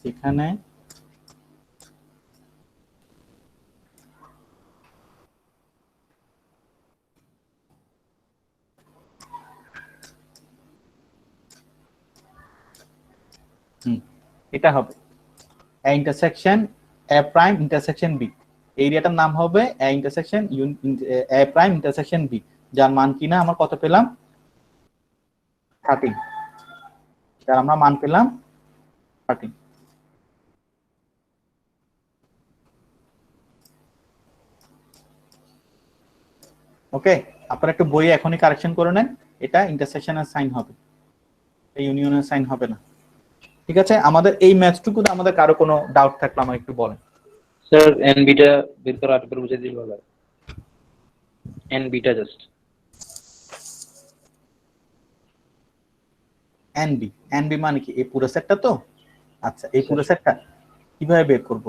এখানে এটা হবে A intersection A prime intersection B. এরিয়াটার নাম হবে A intersection A prime intersection B, যার মান কিনা আমরা কত পেলাম, 13, যার আমরা মান পেলাম 13। ওকে, আপনারা একটু বইয়ে এখনই কারেকশন করে নেন, এটা ইন্টারসেকশনের সাইন হবে, এই ইউনিয়নের সাইন হবে না। ঠিক আছে, আমাদের এই ম্যাথটুকুতে আমাদের কারো কোনো ডাউট থাকলে আমাকে একটু বলেন। স্যার এন বিটা বের করে আরেকবার বুঝিয়ে দিলে ভালো হয়। এন বিটা জাস্ট এনবি মানে কি, এই পুরো সেটটা তো। আচ্ছা, এই পুরো সেটটা কিভাবে বের করব,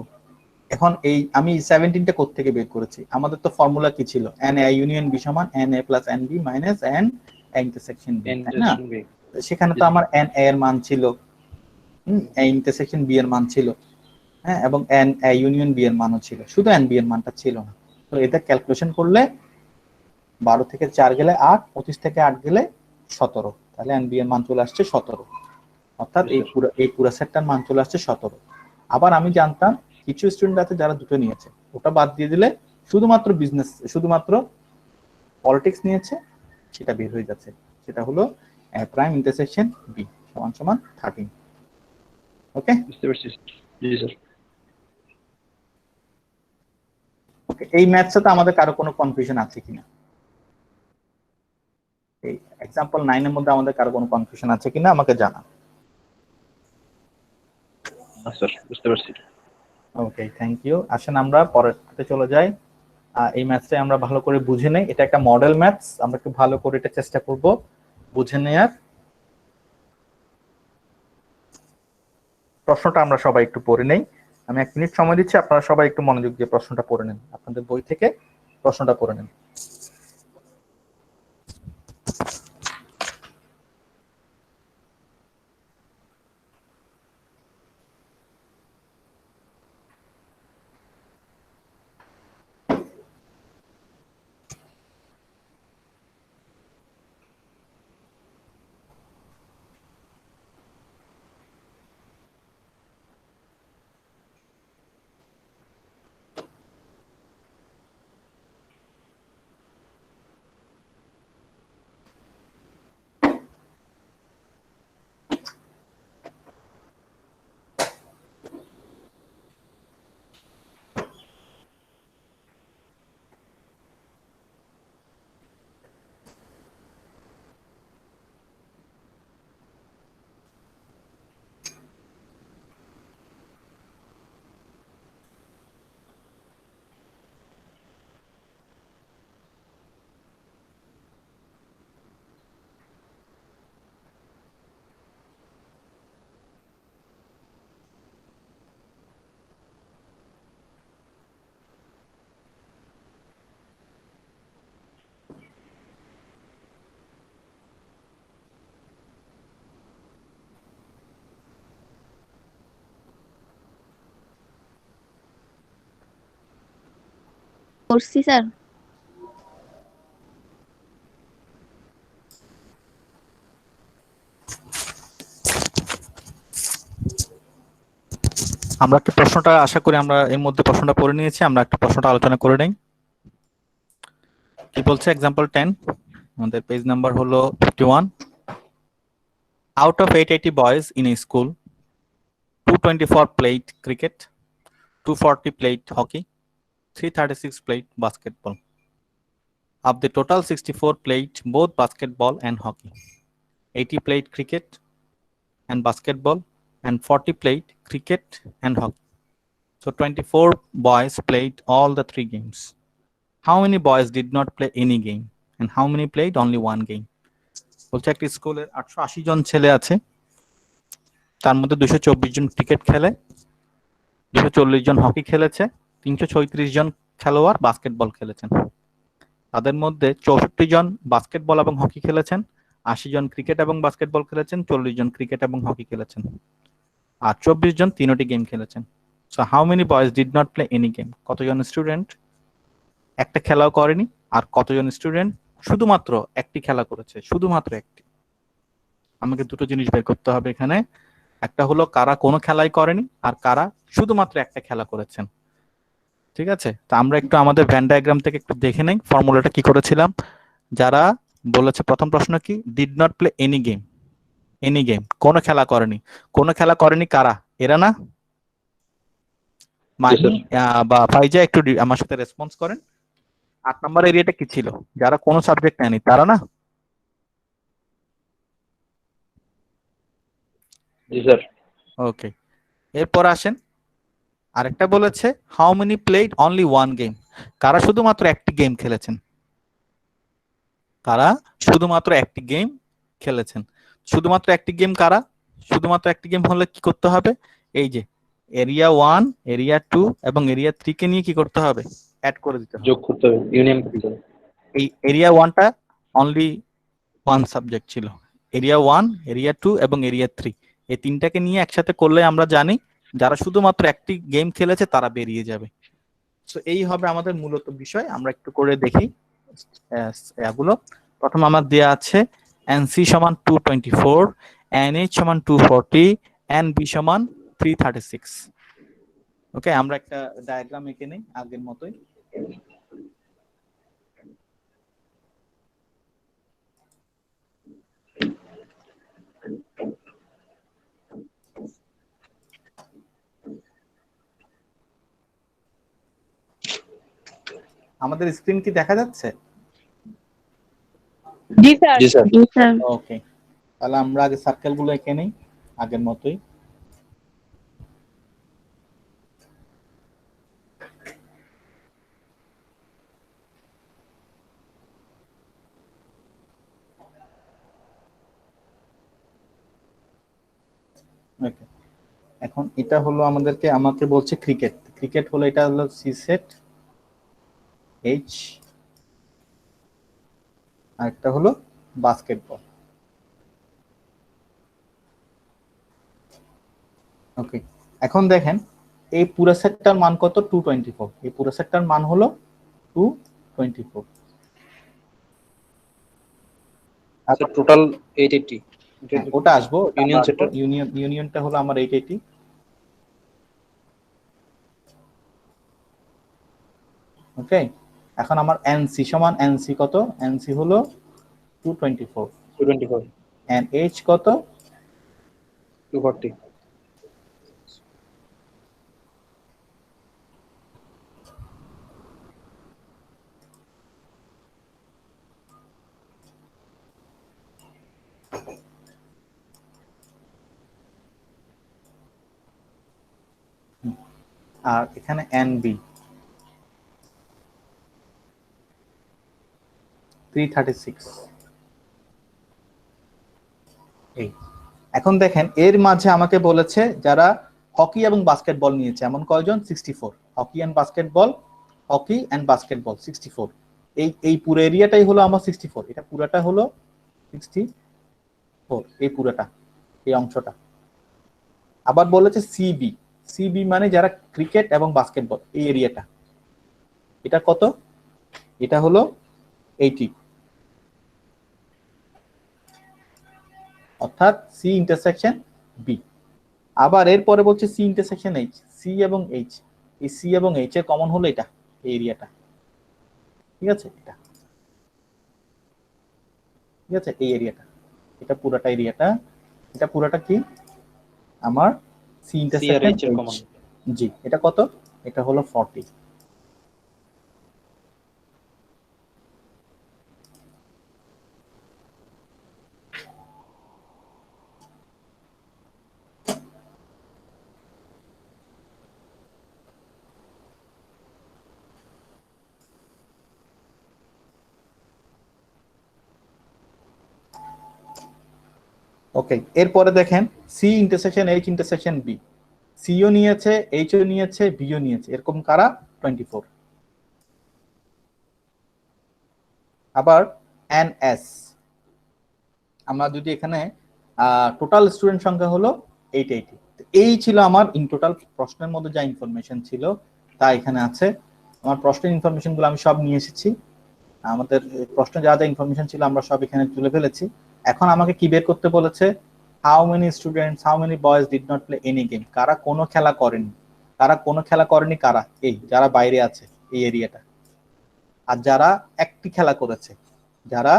এখন এই আমি 17টা কোত্থেকে বের করেছি, আমাদের তো ফর্মুলা কি ছিল, এন এ ইউনিয়ন বি সমান n A plus N B minus n intersection B, তাই না? Intersection B. সেখানে তো আমার এন এ এর মান ছিল, এ ইন্টারসেকশন বি এর মান ছিল, হ্যাঁ, এবং এন এ ইউনিয়ন বি এর মানও ছিল, শুধু এন বি এর মানটা ছিল না। তো এটা ক্যালকুলেশন করলে 12 থেকে 4 গেলে 8, 25 থেকে 8 গেলে 17, তাহলে এন বি এর মান চলে আসছে 17, অর্থাৎ এই পুরো সেটটার মান চলে আসছে 17। আবার আমি জানতাম কিছু স্টুডেন্ট আছে যারা দুটো নিয়েছে, ওটা বাদ দিয়ে দিলে শুধুমাত্র বিজনেস, শুধুমাত্র পলিটিক্স নিয়েছে, সেটা বের হয়ে যাচ্ছে, সেটা হলো এ প্রাইম ইন্টারসেকশন বি সমান সমান 13। ওকে, বুঝতে পারছি জি স্যার। ওকে, এই ম্যাথসে আমাদের কারো কোনো কনফিউশন আছে কিনা? এই এক্সাম্পল 9 এর মধ্যে আমাদের কারো কোনো কনফিউশন আছে কিনা আমাকে জানান। স্যার বুঝতে পারছি। ওকে, থ্যাংক ইউ। আসেন আমরা পরেরটাতে চলে যাই। এই ম্যাথসটা আমরা ভালো করে বুঝে নেই, এটা একটা মডেল ম্যাথস, আমরা একটু ভালো করে এটা চেষ্টা করব বুঝে নেয়ার। প্রশ্নটা আমরা সবাই একটু পড়ে নেই, আমি 1 মিনিট সময় দিচ্ছি, আপনারা সবাই একটু মনোযোগ দিয়ে প্রশ্নটা পড়ে নেন, আপনাদের বই থেকে প্রশ্নটা পড়ে নেন। করছি স্যার। আমরা একটা প্রশ্নটা আশা করি আমরা এর মধ্যে প্রশ্নটা পড়ে নিয়েছি, আমরা একটা প্রশ্নটা আলোচনা করে নেই। কি বলছে এক্সাম্পল 10, আমাদের পেজ নাম্বার হলো 51। Out of 880 boys in a school, 224 played cricket, 240 played hockey, 336 played basketball. Of the total, 64 played both basketball and hockey, 80 played cricket and basketball, and 40 played cricket and hockey. So 24 boys played all the 3 games. How many boys did not play any game and how many played only 1 game? বলছে একটা স্কুলের 880 জন ছেলে আছে, তার মধ্যে 224 জন cricket খেলে, 240 জন hockey খেলেছে, 336 জন খেলোয়াড় বাস্কেটবল খেলেছেন। তাদের মধ্যে 64 জন বাস্কেটবল এবং হকি খেলেছেন, 80 জন ক্রিকেট এবং বাস্কেটবল খেলেছেন, 40 জন ক্রিকেট এবং হকি খেলেছেন, আর 24 জন 3টি গেম খেলেছেন। So how many boys did not play any game? কতজন স্টুডেন্ট একটা খেলাও করেনি, আর কতজন স্টুডেন্ট শুধুমাত্র একটি খেলা করেছে, শুধুমাত্র একটি। আমাকে দুটো জিনিস বের করতে হবে এখানে, একটা হলো কারা কোনো খেলাই করেনি আর কারা শুধুমাত্র একটা খেলা করেছেন। ঠিক আছে, তো আমরা একটু আমাদের ভ্যান ডায়াগ্রাম থেকে একটু দেখে নেই ফর্মুলাটা কি করেছিলাম। যারা বলেছে প্রথম প্রশ্ন কি, did not play any game, any game কোনো খেলা করেনি, কোনো খেলা করেনি কারা? এরা না? মাহি বা ফাইজা একটু আমার সাথে রেসপন্স করেন। 8 নম্বর এরিয়াটা কি ছিল? যারা কোনো সাবজেক্ট নেয়নি তারা না? জি স্যার। ওকে, এরপর আসেন আরেকটা বলেছে how many played only 1 game, কারা শুধুমাত্র একটি গেম খেলেছেন, কারা শুধুমাত্র একটি গেম খেলেছেন। শুধুমাত্র একটি গেম কারা? শুধুমাত্র একটি গেম হলে কি করতে হবে, এই যে এরিয়া 1, এরিয়া 2 এবং এরিয়া 3 কে নিয়ে কি করতে হবে, অ্যাড করে দিতে হবে, যোগ করতে হবে, ইউনিয়ন করতে হবে। এই এরিয়া 1টা অনলি 1 সাবজেক্ট ছিল, এরিয়া 1, এরিয়া 2 এবং এরিয়া 3। এই তিনটাকে নিয়ে একসাথে করলে আমরা জানি যারা শুধুমাত্র একটি গেম খেলেছে তারা বেরিয়ে যাবে। সো এই হবে আমাদের মূলত বিষয়। আমরা একটু করে দেখি এগুলো। প্রথম আমার দেয়া আছে এনসি সমান 224, এনএইচ সমান 240, এনবি সমান 336। ওকে, আমরা একটা ডায়াগ্রাম এঁকে নেই আগের মতোই। আমাদের স্ক্রিন কি দেখা যাচ্ছে? জি স্যার। জি স্যার। ওকে, তাহলে আমরা আগে সার্কেল গুলো এঁকে নেই আগের মতোই। ওকে, এখন এটা হলো আমাকে বলছে ক্রিকেট। ক্রিকেট হলো, এটা হলো সি সেট এইচ, আর একটা হলো বাস্কেটবল। ওকে, এখন দেখেন এই পুরো সেটটার মান কত? 224। এই পুরো সেটটার মান হলো 224। আচ্ছা, টোটাল 880। ওটা আসবো, ইউনিয়ন সেটটা ইউনিয়নটা হলো আমার 880। ওকে, এখন আমার এনসি সমান, এনসি কত? এনসি হলো 224। 224, এনএইচ কত? 240। আর এখানে এনবি 336। এই এখন দেখেন এর মাঝে আমাকে বলেছে যারা হকি এবং বাস্কেটবল নিয়েছে এমন কয়জন? 64। Hockey and basketball, hockey and basketball 64। এই পুরো এরিয়াটাই হলো আমার 64। এটা পুরোটা হলো 64, এই পুরোটা, এই অংশটা। আবার বলেছে সিবি, সিবি মানে যারা ক্রিকেট এবং বাস্কেটবল, এই এরিয়াটা। এটা কত? এটা হলো 80, অর্থাৎ সি ইন্টারসেকশন বি। আবার এরপরে বলছে সি ইন্টারসেকশন এইচ, সি এবং এইচ, এই সি এবং এইচ এর কমন হলো এটা, এই এরিয়াটা। ঠিক আছে, এটা ঠিক আছে, এই এরিয়াটা, এটা পুরোটা এরিয়াটা, এটা পুরোটা কি আমার সি ইন্টারসেকশন এইচ এর কমন। জি, এটা কত? এটা হলো 40। ওকে, এরপরে দেখেন C intersection H intersection B, সিও নিয়েছে, এইচও নিয়েছে, বিও নিয়েছে, এরকম কারা? 24। আবার এনএস, আমরা যদি এখানে টোটাল স্টুডেন্ট সংখ্যা হলো 880। এই ছিল আমার ইন টোটাল প্রশ্নের মধ্যে যা ইনফরমেশন ছিল তা এখানে আছে। আমার প্রশ্নের ইনফরমেশন গুলো আমি সব নিয়ে এসেছি। আমাদের প্রশ্নে যা যা ইনফরমেশন ছিল আমরা সব এখানে তুলে ফেলেছি। এখন আমাকে কি বের করতে বলেছে? How many students, how many boys did not play any game. কারা কোনো খেলা করেনি, কারা কোনো খেলা করেনি, কারা? এই যারা বাইরে আছে এই এরিয়াটা। আর যারা একটি খেলা করেছে, যারা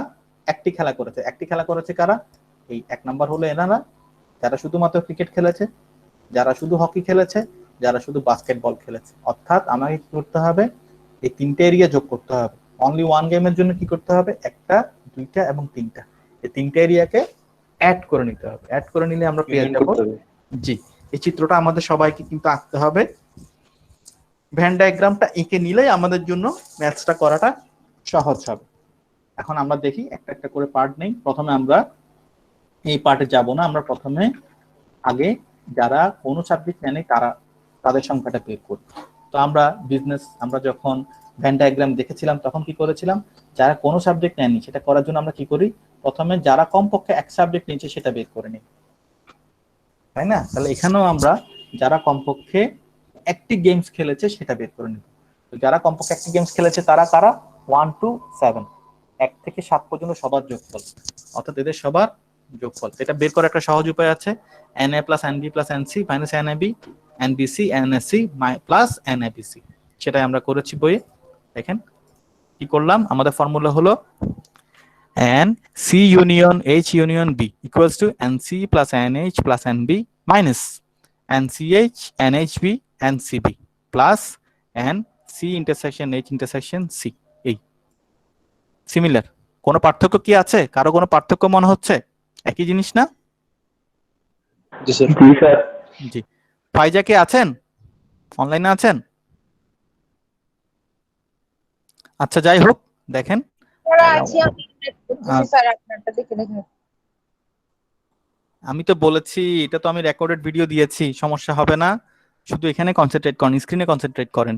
একটি খেলা করেছে, একটি খেলা করেছে কারা? এই 1 নাম্বার হলো এনারা, যারা শুধুমাত্র ক্রিকেট খেলেছে, যারা শুধু হকি খেলেছে, যারা শুধু বাস্কেটবল খেলেছে। অর্থাৎ আমাকে কি করতে হবে? এই তিনটে এরিয়া যোগ করতে হবে। অনলি ওয়ান গেমের জন্য কি করতে হবে? 1টা, 2টা এবং 3টা, এই তিনটে এরিয়াকে অ্যাড করে নিতে হবে। অ্যাড করে নিলে আমরা পেয়ে যাব। জি, এই চিত্রটা আমাদের সবাইকে কিন্তু আঁকতে হবে। ভেন ডায়াগ্রামটা এঁকে নিলেই আমাদের জন্য ম্যাথসটা করাটা সহজ হবে। এখন আমরা দেখি একটা একটা করে পার্ট নেই। প্রথমে আমরা এই পার্টে যাব না, আমরা প্রথমে আগে যারা কোনো সাবজেক্ট নেয়নি তাদের সংখ্যাটা বের করি। তো আমরা আমরা যখন ভেন ডায়াগ্রাম দেখেছিলাম তখন কি করেছিলাম? যারা কোনো সাবজেক্ট নেয়নি সেটা করার জন্য আমরা কি করি? প্রথমে যারা কমপক্ষে এক সাবজেক্ট নিয়েছে সেটা বের করে নিই, তাই না? তাহলে এখানেও আমরা যারা কমপক্ষে একটি গেমস খেলেছে সেটা বের করে নিব। তো যারা কমপক্ষে একটি গেমস খেলেছে তারা কারা? 1 to 7, 1 থেকে 7 পর্যন্ত সবার যোগফল, অর্থাৎ এদের সবার যোগফল। এটা বের করার একটা সহজ উপায় আছে, NA plus NB plus NC minus NAB NBC NSC plus NABC। সেটাই আমরা করেছি বইয়ে। দেখেন কি করলাম, আমাদের ফর্মুলা হলো NC union H union B equals to NC plus NH plus NB minus NCH NHB NCB plus NC intersection H intersection C। এই সিমিলার, কোনো পার্থক্য কি আছে? কারো কোনো পার্থক্য মনে হচ্ছে? একই জিনিস না? জি স্যার। জি। ফাইজা কে আছেন? অনলাইনে আছেন? আচ্ছা যাই হোক, দেখেন আমি তো বলেছি এটা তো আমি রেকর্ডেড ভিডিও দিয়েছি, সমস্যা হবে না, শুধু এখানে কনসেন্ট্রেট করেন, স্ক্রিনে কনসেন্ট্রেট করেন।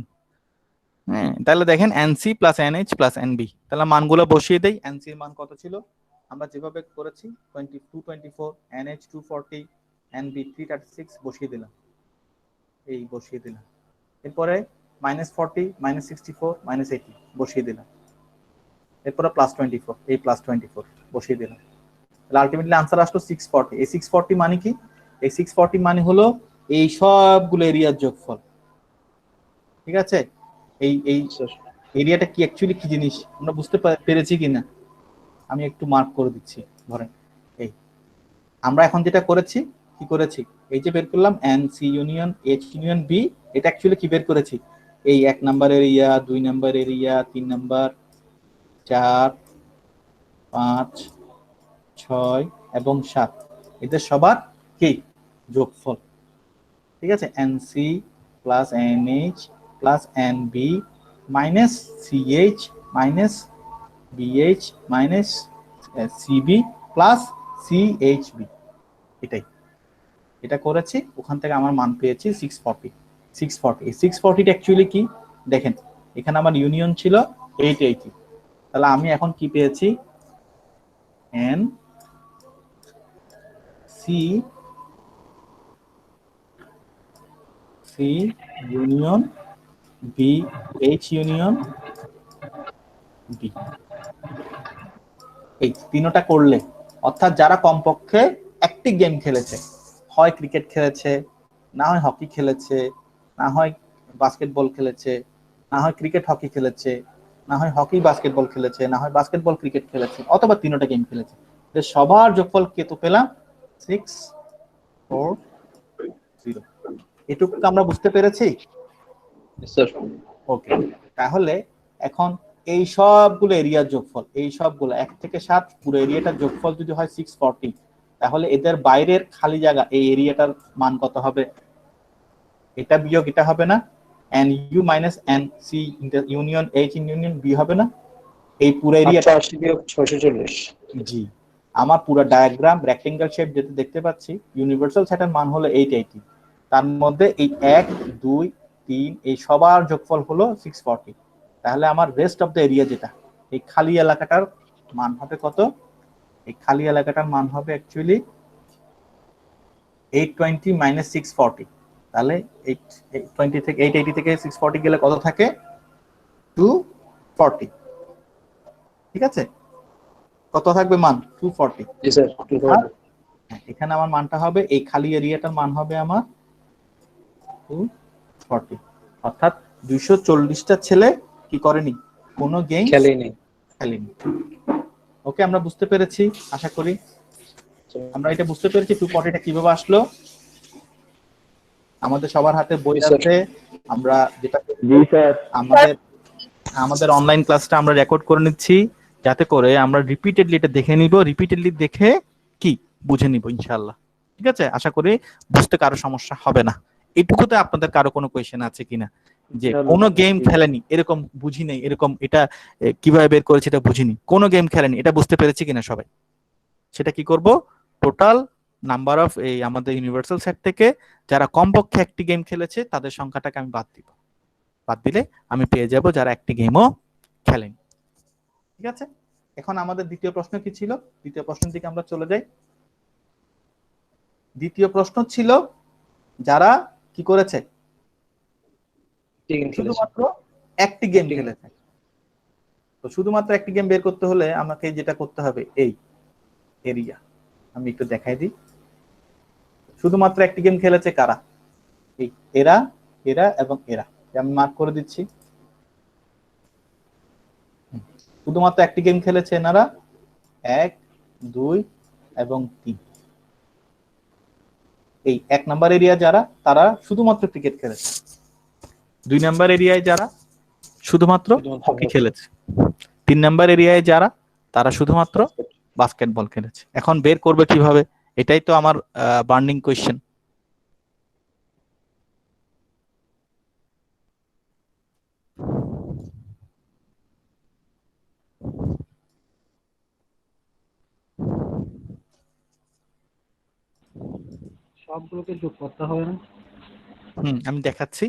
হ্যাঁ, তাহলে দেখেন NC plus NH plus NB, তাহলে মানগুলো বসিয়ে দেই। NC এর মান কত ছিল? আমরা যেভাবে করেছি 224, NH 240, NB 336 বসিয়ে দিলাম, এই বসিয়ে দিলাম। এরপরে -40, -64, -80 বসিয়ে দিলাম। এরপরে +24, এই +24 বসিয়ে দিলাম। তাহলে আলটিমেটলি আনসার আসলো 640। এই 640 মানে কি? এই 640 মানে হলো এই সবগুলো এরিয়ার যোগফল, ঠিক আছে? এই এরিয়াটা কি অ্যাকচুয়ালি কি জিনিস আমরা বুঝতে পেরেছি কিনা আমি একটু মার্ক করে দিচ্ছি। ধরেন এই আমরা এখন যেটা করেছি, কি করেছি, এই যে বের করলাম NC union H union B, এটা অ্যাকচুয়ালি কি বের করেছি? এই 1 number area, 2 number area, 3 number, 4, 5, 6 এবং 7 এদের সবার কি যোগফল, ঠিক আছে? NC plus NH plus NB minus CH minus BH minus CB plus CHB, এটাই এটা করেছি। ওখান থেকে আমার মান পেয়েছি 640। এই 640 অ্যাকচুয়ালি কি দেখেন, এখানে আমার ইউনিয়ন ছিল 880, তাহলে আমি এখন কি পেয়েছি? NC union B H union B, এই তিনটা করলে অর্থাৎ যারা কমপক্ষে একটি গেম খেলেছে, হয় ক্রিকেট খেলেছে, না হয় হকি খেলেছে, না হয় বাস্কেটবল খেলেছে, না হয় ক্রিকেট হকি খেলেছে, না হয় হকি বাস্কেটবল খেলেছে, না হয় বাস্কেটবল ক্রিকেট খেলেছে, অথবা তিনটা গেম খেলেছে, সবার যোগফল কত পেলাম? 640। এটুকু আমরা বুঝতে পেরেছি? ওকে, তাহলে এখন এই সবগুলো এরিয়ার যোগফল, এই সবগুলো 1 থেকে 7 পুরো এরিয়াটার যোগফল যদি হয় 640, তাহলে এদের বাইরের খালি জায়গা এই এরিয়াটার মান কত হবে? এটা বিয়োগ এটা হবে না? NU minus NC union H union B হবে না? এই পুরো এরিয়াটা 80 বিয়োগ 640। জি, আমার পুরো ডায়াগ্রাম রেক্টেঙ্গেল শেপ যেটা দেখতে পাচ্ছি, ইউনিভার্সাল সেটের মান হলো 880, তার মধ্যে এই 1 2 3 এই সবার যোগফল হলো 640। তাহলে আমার রেস্ট অফ দ্য এরিয়া যেটা, এই খালি এলাকাটার মান হবে কত? এই খালি এলাকাটার মান হবে অ্যাকচুয়ালি 820 মাইনাস 640। তাহলে 820 থেকে 880 থেকে 640 গেলে কত থাকে? 240, ঠিক আছে? কত থাকবে মান? 240। জি স্যার, 240। এখানে আমার মানটা হবে, এই খালি এরিয়াটার মান হবে আমার 240, অর্থাৎ 240টা ছেলে কি করেনি? কোনো গেম খেলেনি। ওকে, আমরা বুঝতে পেরেছি আশা করি। আমরা এটা বুঝতে পেরেছি 240টা কিভাবে আসলো। আমাদের সবার হাতে বই আছে, আমরা যেটা আমাদের অনলাইন ক্লাসটা আমরা রেকর্ড করে নিচ্ছি, যাতে করে আমরা রিপিটেডলি এটা দেখে নিব, রিপিটেডলি দেখে কি বুঝে নিব ইনশাআল্লাহ। ঠিক আছে, আশা করি বুঝতে কারো সমস্যা হবে না। এটুকুতে আপনাদের কারো কোনো কোয়েশ্চেন আছে কিনা, যে কোনো গেম খেলেনি এরকম বুঝি নেই, এরকম এটা কিভাবে বের করেছে এটা বুঝিনি, কোনো গেম খেলেনি এটা বুঝতে পেরেছি কিনা সবাই? সেটা কি করব, টোটাল নাম্বার অফ এই আমাদের ইউনিভার্সাল সেট থেকে যারা কমপক্ষে একটি গেম খেলেছে তাদের সংখ্যাটাকে আমি বাদ দিব, বাদ দিলে আমি পেয়ে যাব যারা একটি গেমও খেলেনি। ঠিক আছে, এখন আমাদের দ্বিতীয় প্রশ্ন কি ছিল? দ্বিতীয় প্রশ্নের দিকে আমরা চলে যাই। দ্বিতীয় প্রশ্ন ছিল যারা কি করেছে, শুধুমাত্র একটি গেম খেলেছে। তো শুধুমাত্র একটি গেম বের করতে হলে আমাকে যেটা করতে হবে, এই এরিয়া আমি একটু দেখাই দিই। শুধুমাত্র একটি গেম খেলেছে কারা? এই এরা, এরা এবং এরা, আমি মার্ক করে দিচ্ছি। শুধুমাত্র একটি গেম খেলেছে এনারা, 1, 2 এবং 3। এই 1 নাম্বার এরিয়া যারা, তারা শুধুমাত্র ক্রিকেট খেলেছে। 2 নাম্বার এরিয়ায় যারা শুধুমাত্র হকি খেলেছে। 3 নাম্বার এরিয়ায় যারা, তারা শুধুমাত্র বাস্কেটবল খেলেছে। এখন বের করবে কিভাবে? এটাই তো আমার বার্নিং কোয়েশ্চেন। সবগুলোকে যোগ করতে হবে না? আমি দেখাচ্ছি।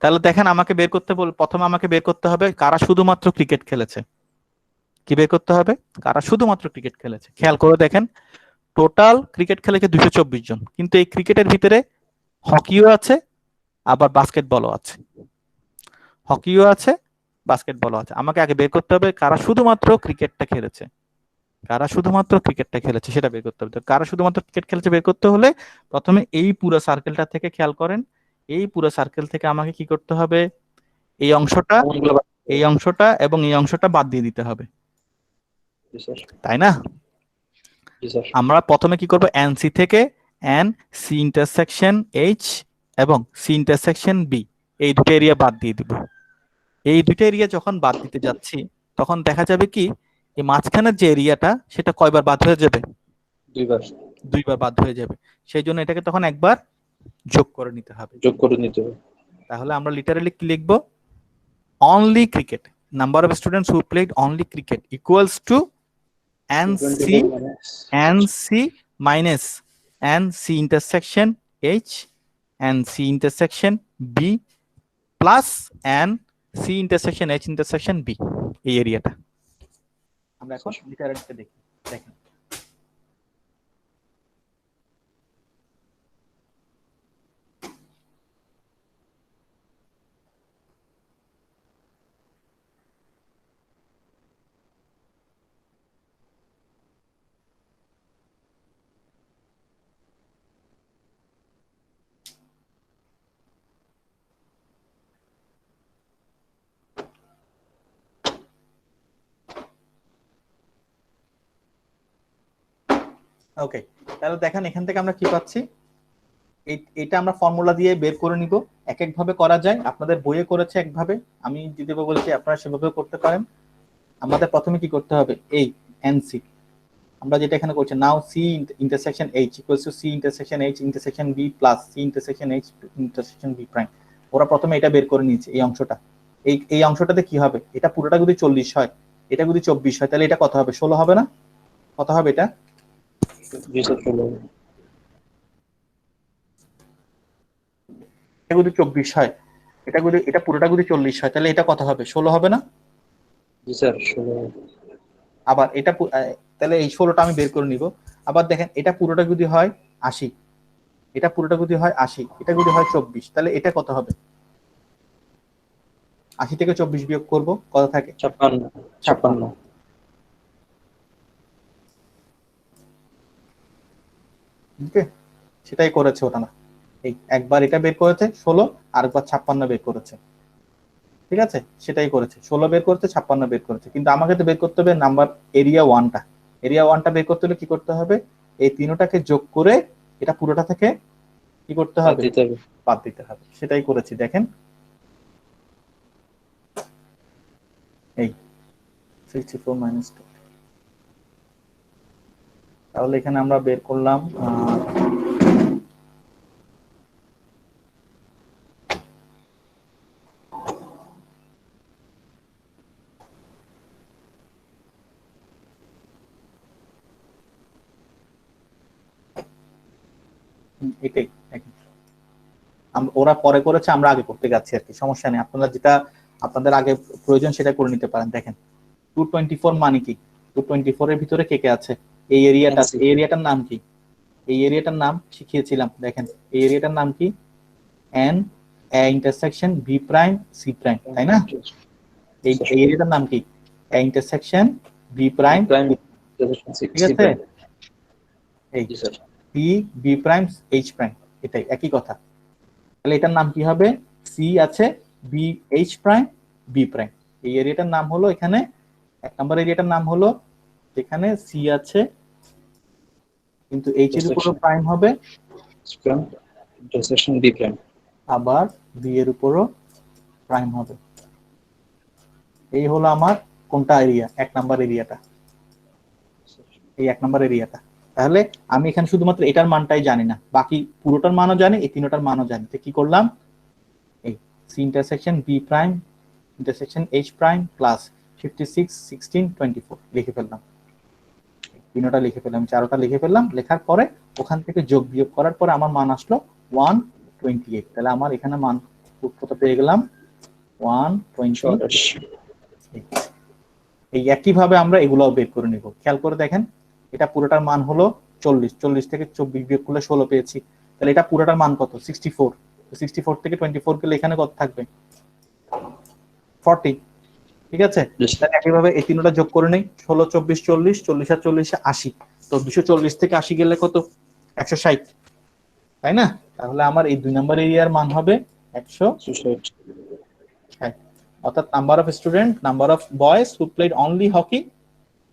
তাহলে দেখেন, আমাকে বের করতে প্রথমে আমাকে বের করতে হবে কারা শুধুমাত্র ক্রিকেট খেলেছে। কি বের করতে হবে? কারা শুধুমাত্র ক্রিকেট খেলেছে। খেয়াল করে দেখেন, টোটাল ক্রিকেট খেলেছে 224 জন, কিন্তু এই ক্রিকেটের ভিতরে হকিও আছে, আবার বাস্কেটবলও আছে। হকিও আছে, বাস্কেটবলও আছে। আমাকে আগে বের করতে হবে কারা শুধুমাত্র ক্রিকেটটা খেলেছে। কারা শুধুমাত্র ক্রিকেটটা খেলেছে সেটা বের করতে হবে। কারা শুধুমাত্র ক্রিকেট খেলেছে বের করতে হলে প্রথমে এই পুরো সার্কেলটা থেকে, খেয়াল করেন, এই পুরো সার্কেল থেকে আমাকে কি করতে হবে? এই অংশটা, এই অংশটা এবং এই অংশটা বাদ দিয়ে দিতে হবে, তাই না? আমরা প্রথমে কি করব? এনসি থেকে এন সি ইন্টারসেকশন এইচ এবং সি ইন্টারসেকশন বি, এই দুটো এরিয়া বাদ দিয়ে দিব। এই দুটো এরিয়া যখন বাদ দিতে যাচ্ছি, তখন দেখা যাবে কি এই মাঝখানের যে এরিয়াটা, সেটা কয়বার বাদ হয়ে যাবে? 2বার বাদ হয়ে যাবে। সেই জন্য এটাকে তখন একবার যোগ করে নিতে হবে। তাহলে আমরা লিটারালি কি লিখবো? Only cricket, number of students who played only cricket equals to NC minus NC intersection H and C intersection B plus NC intersection H intersection B, এই এরিয়াটা আমরা এখন লিটারেটে দেখি। দেখেন, ওকে, তাহলে দেখেন এখান থেকে আমরা কি পাচ্ছি। এটা আমরা ফর্মুলা দিয়ে বের করে নিব। এক এক ভাবে করা যায়, আপনাদের বইয়ে করেছে একভাবে, আমি যেভাবে বলছি আপনারা সেভাবে করতে পারেন। আমাদের প্রথমে কি করতে হবে? এই এনসি, আমরা যেটা এখানে করছি, now C intersection H equals to C intersection H intersection B plus C intersection H intersection B prime. ওরা প্রথমে এটা বের করে নিয়েছে, এই অংশটা। এই অংশটাতে কি হবে? এটা পুরোটা যদি 40 হয়, এটা যদি 24 হয়, তাহলে এটা কত হবে? 16 হবে না? কত হবে এটা? এটা যদি 24 হয়, এটা পুরোটা যদি 40 হয়, তাহলে এটা কত হবে? 16 হবে না? আবার এটা তাহলে এই 16টা আমি বের করে নিব। আবার দেখেন, এটা পুরোটা যদি হয় 80, এটা পুরোটা যদি হয় 80, এটা যদি হয় 24, তাহলে এটা কত হবে? 80 থেকে 24 বিয়োগ করব, কত থাকে? 56। ওকে, সেটাই করেছে ওটা না। এই একবার এটা বের করেছে 16, আরেকবার 56 বের করেছে। ঠিক আছে, সেটাই করেছে, 16 বের করেছে, 56 বের করেছে। কিন্তু আমাকে তো বের করতে হবে নাম্বার এরিয়া 1টা। এরিয়া 1টা বের করতে হলে কি করতে হবে? এই তিনটাকে যোগ করে এটা পুরোটা থেকে কি করতে হবে? বাদ দিতে হবে। সেটাই করেছি, দেখেন এই 64 মাইনাস 2। তাহলে এখানে আমরা বের করলাম এটাই। ওরা পরে করেছে, আমরা আগে করতে যাচ্ছি আর কি, সমস্যা নেই। আপনারা যেটা আপনাদের আগে প্রয়োজন সেটা করে নিতে পারেন। দেখেন 224 মানে কি? 224 এর ভিতরে কে কে আছে? এই এরিয়াটা, এই এরিয়াটার নাম কি? এই এরিয়াটার নাম শিখিয়েছিলাম, দেখেন এই এরিয়াটার নাম কি? N A intersection B prime C prime, তাই না? এই এরিয়াটার নাম কি? এ ইন্টারসেকশন বি প্রাইম, ঠিক আছে? এই C B prime H prime, এটাই একই কথা। তাহলে এটার নাম কি হবে? সি আছে, B H prime, B prime. এই এরিয়াটার নাম হলো, এখানে 1 নম্বর এরিয়াটার নাম হলো, যেখানে সি আছে কিন্তু এইচ এর উপরও প্রাইম হবে, ইন্টারসেকশন বি প্রাইম, আবার বি এর উপরও প্রাইম হবে। এই হলো আমার কোনটা এরিয়া? 1 নম্বর এরিয়াটা, এই 1 নম্বর এরিয়াটা। তাহলে আমি এখানে শুধুমাত্র এটার মানটাই জানি না, বাকি পুরোটার মানও জানি, এই তিনটার মানও জানি। তো কি করলাম? এই C intersection B prime intersection H prime plus 56 16 24 লিখে ফেললাম, তিনটা লিখে ফেললাম, চারটা লিখে ফেললাম। লেখার পরে ওখান থেকে যোগ বিয়োগ করার পরে আমার মান আসলো 128। তাহলে আমার এখানে মান কত পেয়ে গেলাম? 128। এই একইভাবে আমরা এগুলাও বের করে নিব। খেয়াল করে দেখেন, এটা পুরোটার মান হলো 40, 40 থেকে 24 বিয়োগ করলে 16 পেয়েছি। তাহলে এটা পুরোটার মান কত? 64। 64 থেকে 24 গেলে এখানে কত থাকবে? 40, ঠিক আছে? তাহলে একইভাবে এই তিনটা যোগ করে নেই, 16 24 40, 40 আর 40 80। তো 240 থেকে 80 গেলে কত? 160, তাই না? তাহলে আমার এই 2 নম্বর এরিয়ার মান হবে 160। অর্থাৎ number of student, number of boys who played only hockey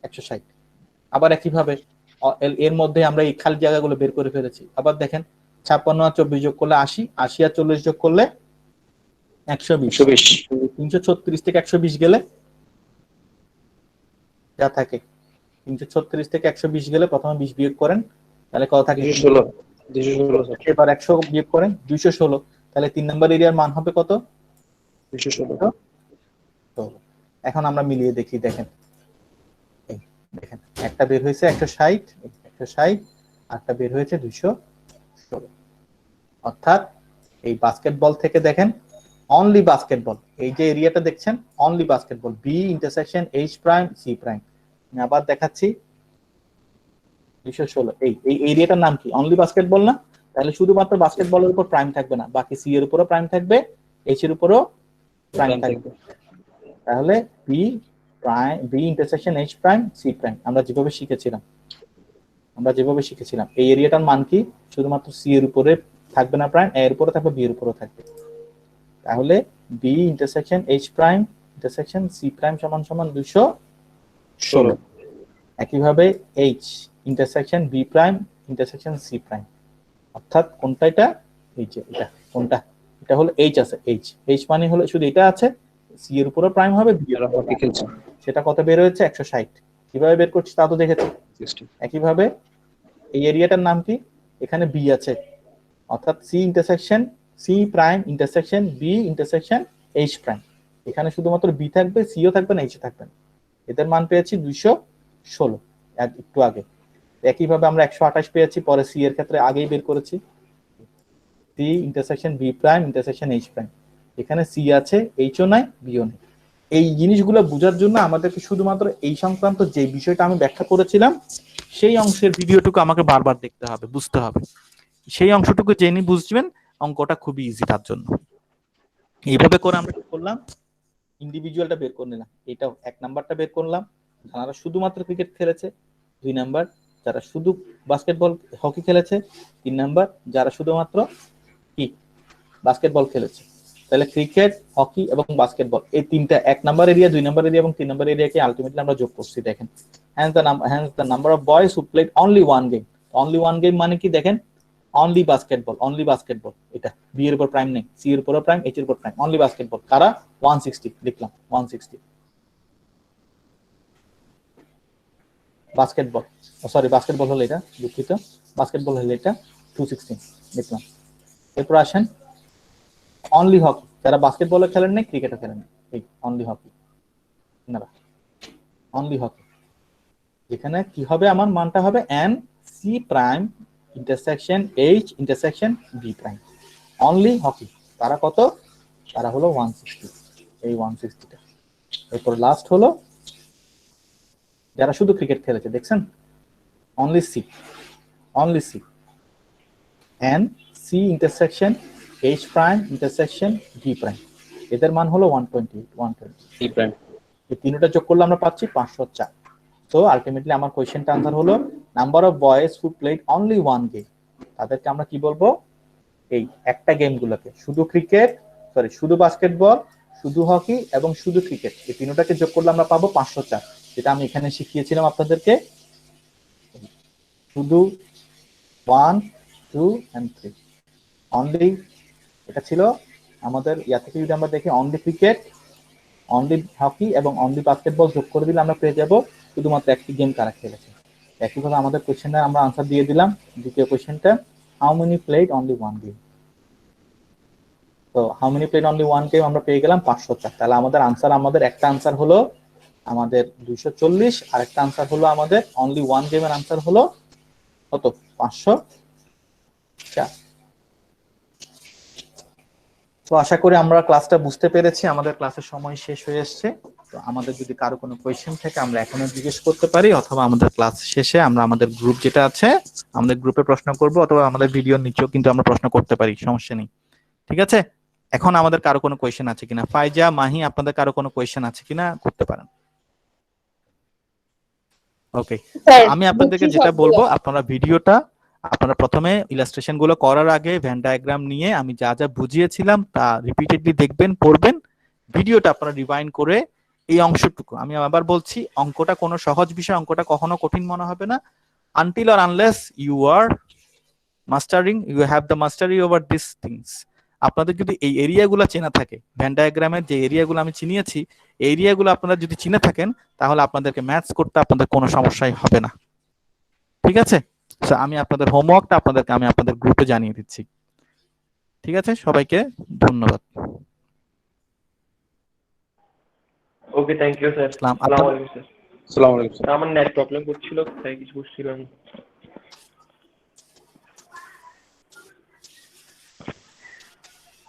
160। আবার একইভাবে এর মধ্যে আমরা এই খালি জায়গাগুলো বের করে ফেলেছি। আবার দেখেন 56 আর 24 যোগ করলে 80, 80 আর 40 যোগ করলে 120। 336 থেকে 120 গেলে যা থাকে, 336 থেকে 120 গেলে প্রথমে 20 বিয়োগ করেন, তাহলে কত থাকে? 216। এবার 100 বিয়োগ করেন, 216। তাহলে 3 নম্বর এরিয়ার মান হবে কত? 216। এখন আমরা মিলিয়ে দেখি, দেখেন এই দেখেন, একটা বের হয়েছে 160, 160, আরটা বের হয়েছে 216। অর্থাৎ এই বাস্কেটবল থেকে দেখেন, অনলি বাস্কেটবল, এই যে এরিয়াটা দেখছেন only basketball, B intersection H prime C prime. আমি আবার দেখাচ্ছি, 216। এই এরিয়াটার নাম কি? অনলি বাস্কেটবল না? তাহলে শুধুমাত্র বাস্কেটবলের উপর প্রাইম থাকবে না, বাকি সি এর উপরও প্রাইম থাকবে, এইচ এর উপরও প্রাইম থাকবে। তাহলে B prime, B intersection H prime C prime, আমরা যেভাবে শিখেছিলাম, এই এরিয়াটার মান কি? শুধুমাত্র সি এর উপরে থাকবে না প্রাইম, এর উপরে থাকবে, বি এর উপরে থাকবে। তাহলে B intersection H prime intersection C prime সমান সমান 216। একইভাবে H intersection B prime intersection C prime, অর্থাৎ কোনটা এটা? এই যে এটা, কোনটা? এটা হলো এইচ আছে, এইচ মানে হলো শুধু এটা আছে, সি এর উপরে প্রাইম হবে, বি এর উপরে খেলছে। সেটা কত বের হয়েছে? 160। কিভাবে বের করছি তা তো দেখেছি। একইভাবে এই এরিয়াটার নাম কি? এখানে বি আছে, অর্থাৎ C intersection C prime intersection B intersection H prime. এখানে শুধুমাত্র বি থাকবে, সিও থাকবে না, এইচ থাকবে না। এদের মান পেয়েছি 216 একটু আগে। একইভাবে আমরা 128 পেয়েছি পরে, সি এর ক্ষেত্রে আগেই বের করেছি, C intersection B prime intersection H prime. এখানে সি আছে, এইচও নাই, বিও নেই। এই জিনিসগুলো বোঝার জন্য আমাদেরকে শুধুমাত্র এই সংক্রান্ত যে বিষয়টা আমি ব্যাখ্যা করেছিলাম সেই অংশের ভিডিওটুকু আমাকে বারবার দেখতে হবে, বুঝতে হবে। সেই অংশটুকু জেনে বুঝবেন, অঙ্কটা খুবই ইজি তার জন্য। এইভাবে করে আমরা কি করলাম? ইন্ডিভিজুয়ালটা বের করে নিলাম। এটাও 1 নাম্বারটা বের করলাম, যারা শুধুমাত্র ক্রিকেট খেলেছে। 2 নাম্বার যারা শুধু বাস্কেটবল হকি খেলেছে। 3 নাম্বার যারা শুধুমাত্র কি বাস্কেটবল খেলেছে। তাহলে ক্রিকেট, হকি এবং বাস্কেটবল, এই তিনটা 1 নাম্বার এরিয়া, 2 নাম্বার এরিয়া এবং 3 নাম্বার এরিয়াকে আলটিমেটলি আমরা যোগ করছি। দেখেন, hence the number of boys who played only one game. Only one game মানে কি? দেখেন, অনলি বাস্কেটবল, অনলি বাস্কেটবল। এটা বি এর উপর প্রাইম নেই, সি এর উপর প্রাইম, এইচ এর উপর প্রাইম, অনলি বাস্কেটবল। কারা? 160 লিখলাম, 160 বাস্কেটবল। সরি, বাস্কেটবল হলো এটা, দুঃখিত, বাস্কেটবল হলো এটা, 216 লিখলাম। এরপর আসেন অনলি হকি, যারা বাস্কেটবলে খেলেন না, ক্রিকেটে খেলেন না, এই অনলি হকি, না অনলি হকি। এখানে কি হবে? আমার মানটা হবে n C prime intersection H intersection B prime, only hockey. তারা কত? তারা হলো 160, এই 160টা। এরপর লাস্ট হলো যারা শুধু ক্রিকেট খেলেছে দেখছেন, only C n C intersection H prime intersection D prime, এদের মান হলো 120 এই তিনটা যোগ করলে আমরা পাচ্ছি 504। সো আলটিমেটলি আমার কোয়েশ্চেনটা আনসার হলো number of boys who played only one game, তাদেরকে আমরা কি বলবো, এই একটা গেম গুলোকে শুধু ক্রিকেট, শুধু বাস্কেটবল, শুধু হকি এবং শুধু ক্রিকেট, এই তিনটাকে যোগ করলে আমরা পাবো 504, যেটা আমি এখানে শিখিয়েছিলাম আপনাদেরকে, শুধু 1 2 and 3 অনলি, এটা ছিল আমাদের ইয়া থেকে যদি আমরা দেখি অনলি ক্রিকেট, অনলি হকি এবং অনলি বাস্কেটবল যোগ করে দিলে আমরা পেয়ে যাব শুধুমাত্র একটি গেম কারা খেলেছে। একইভাবে আমাদের কোশ্চেনে আমরা আনসার দিয়ে দিলাম দ্বিতীয় কোশ্চেনটা, how many played only one game. তো how many played only one game আমরা পেয়ে গেলাম 504। তাহলে আমাদের আনসার, আমাদের একটা আনসার হলো আমাদের 240, আর একটা আনসার হলো আমাদের অনলি ওয়ান গেমের আনসার হলো কত, 504। তো আশা করি আমরা ক্লাসটা বুঝতে পেরেছি, আমাদের ক্লাসের সময় শেষ হয়ে এসেছে। তো আমাদের যদি কারো কোনো কোয়েশ্চেন থাকে আমরা এখনো জিজ্ঞেস করতে পারি, অথবা আমাদের ক্লাস শেষে আমরা আমাদের গ্রুপ যেটা আছে আমাদের গ্রুপে প্রশ্ন করব, অথবা আমাদের ভিডিওর নিচেও কিন্তু আমরা প্রশ্ন করতে পারি, সমস্যা নেই। ঠিক আছে, এখন আমাদের কারো কোনো কোয়েশ্চেন আছে কিনা, ফাইজা, মাহি, আপনাদের কারো কোনো কোয়েশ্চেন আছে কিনা করতে পারেন। ওকে, আমি আপনাদেরকে যেটা বলবো, আপনারা ভিডিওটা, আপনারা প্রথমে ইলাস্ট্রেশন গুলো করার আগে ভেন ডায়াগ্রাম নিয়ে আমি যা যা বুঝিয়েছিলাম তা রিপিটেডলি দেখবেন, পড়বেন, ভিডিওটা আপনারা রিভাইন্ড করে এই অংশটুকু, আমি আবার বলছি, অঙ্কটা কোনো সহজ বিষয়, অঙ্কটা কখনো কঠিন মনে হবে না, until or unless you are mastering, you have the mastery over this things. আপনাদের যদি এই এরিয়াগুলো চেনা থাকে, ভেন ডায়াগ্রামের যে এরিয়াগুলো আমি চিনিয়েছি, এই এরিয়াগুলো আপনারা যদি চিনে থাকেন, তাহলে আপনাদেরকে ম্যাথস করতে আপনাদের কোনো সমস্যাই হবে না। ঠিক আছে, আমি আপনাদের হোমওয়ার্কটা আপনাদেরকে আমি আপনাদের গ্রুপে জানিয়ে দিচ্ছি। ঠিক আছে, সবাইকে ধন্যবাদ। ওকে, থ্যাংক ইউ স্যার। আসসালামু আলাইকুম স্যার। আসসালামু আলাইকুম। আমার নেট প্রবলেম করছিল, তাই কিছু বুঝছিলাম না।